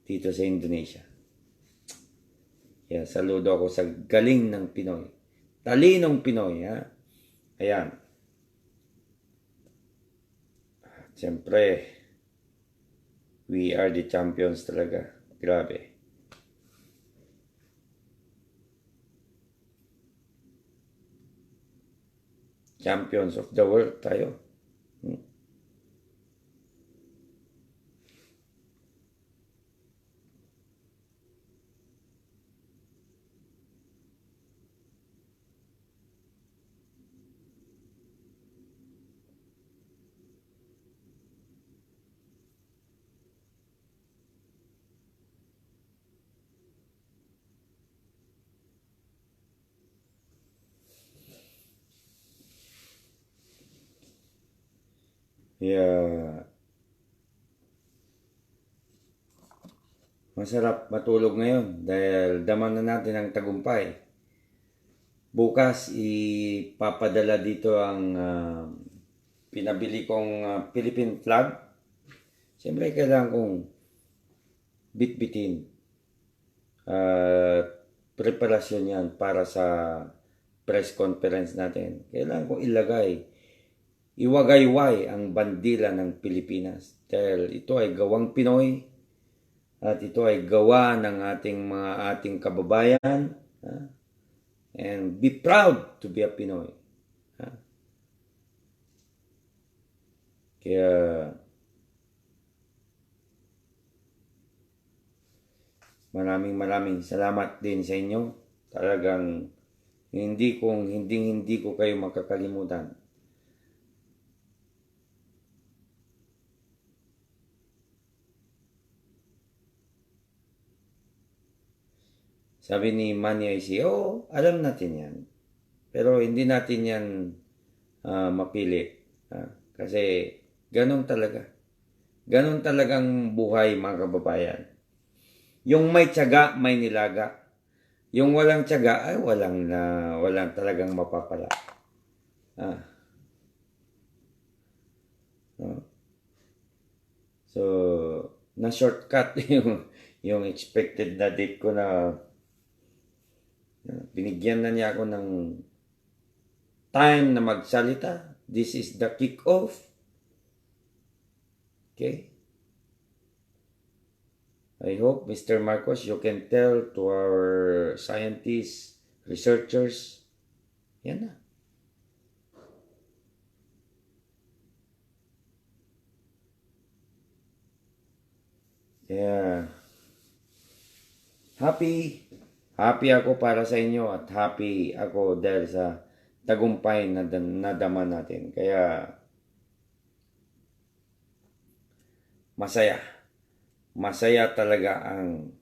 dito sa Indonesia. Kaya saludo ako sa galing ng Pinoy. Talinong Pinoy, Ayan. Siyempre, we are the champions talaga. Grabe. Champions of the world tayo. Yeah. Masarap matulog ngayon dahil daman na natin ang tagumpay. Bukas ipapadala dito ang pinabili kong Philippine flag. Siyempre kailangan kong bitbitin. Preparasyon yan para sa press conference natin. Kailangan kong iwagayway ang bandila ng Pilipinas. Dahil ito ay gawang Pinoy at ito ay gawa ng ating kababayan. And be proud to be a Pinoy. Kaya maraming salamat din sa inyo. Talagang hindi ko kayo makakalimutan. Sabi ni Manny IC, alam natin yan. Pero hindi natin yan mapili. Kasi ganun talaga. Ganun talagang buhay, mga kababayan. Yung may tiyaga, may nilaga. Yung walang tiyaga, ay walang talagang mapapala. So, na-shortcut yung expected na date ko na binigyan na niya ako ng time na magsalita. This is the kick-off. Okay? I hope, Mr. Marcos, you can tell to our scientists, researchers, yan na. Yeah. Happy ako para sa inyo at happy ako dahil sa tagumpay na nadama natin. Kaya masaya talaga ang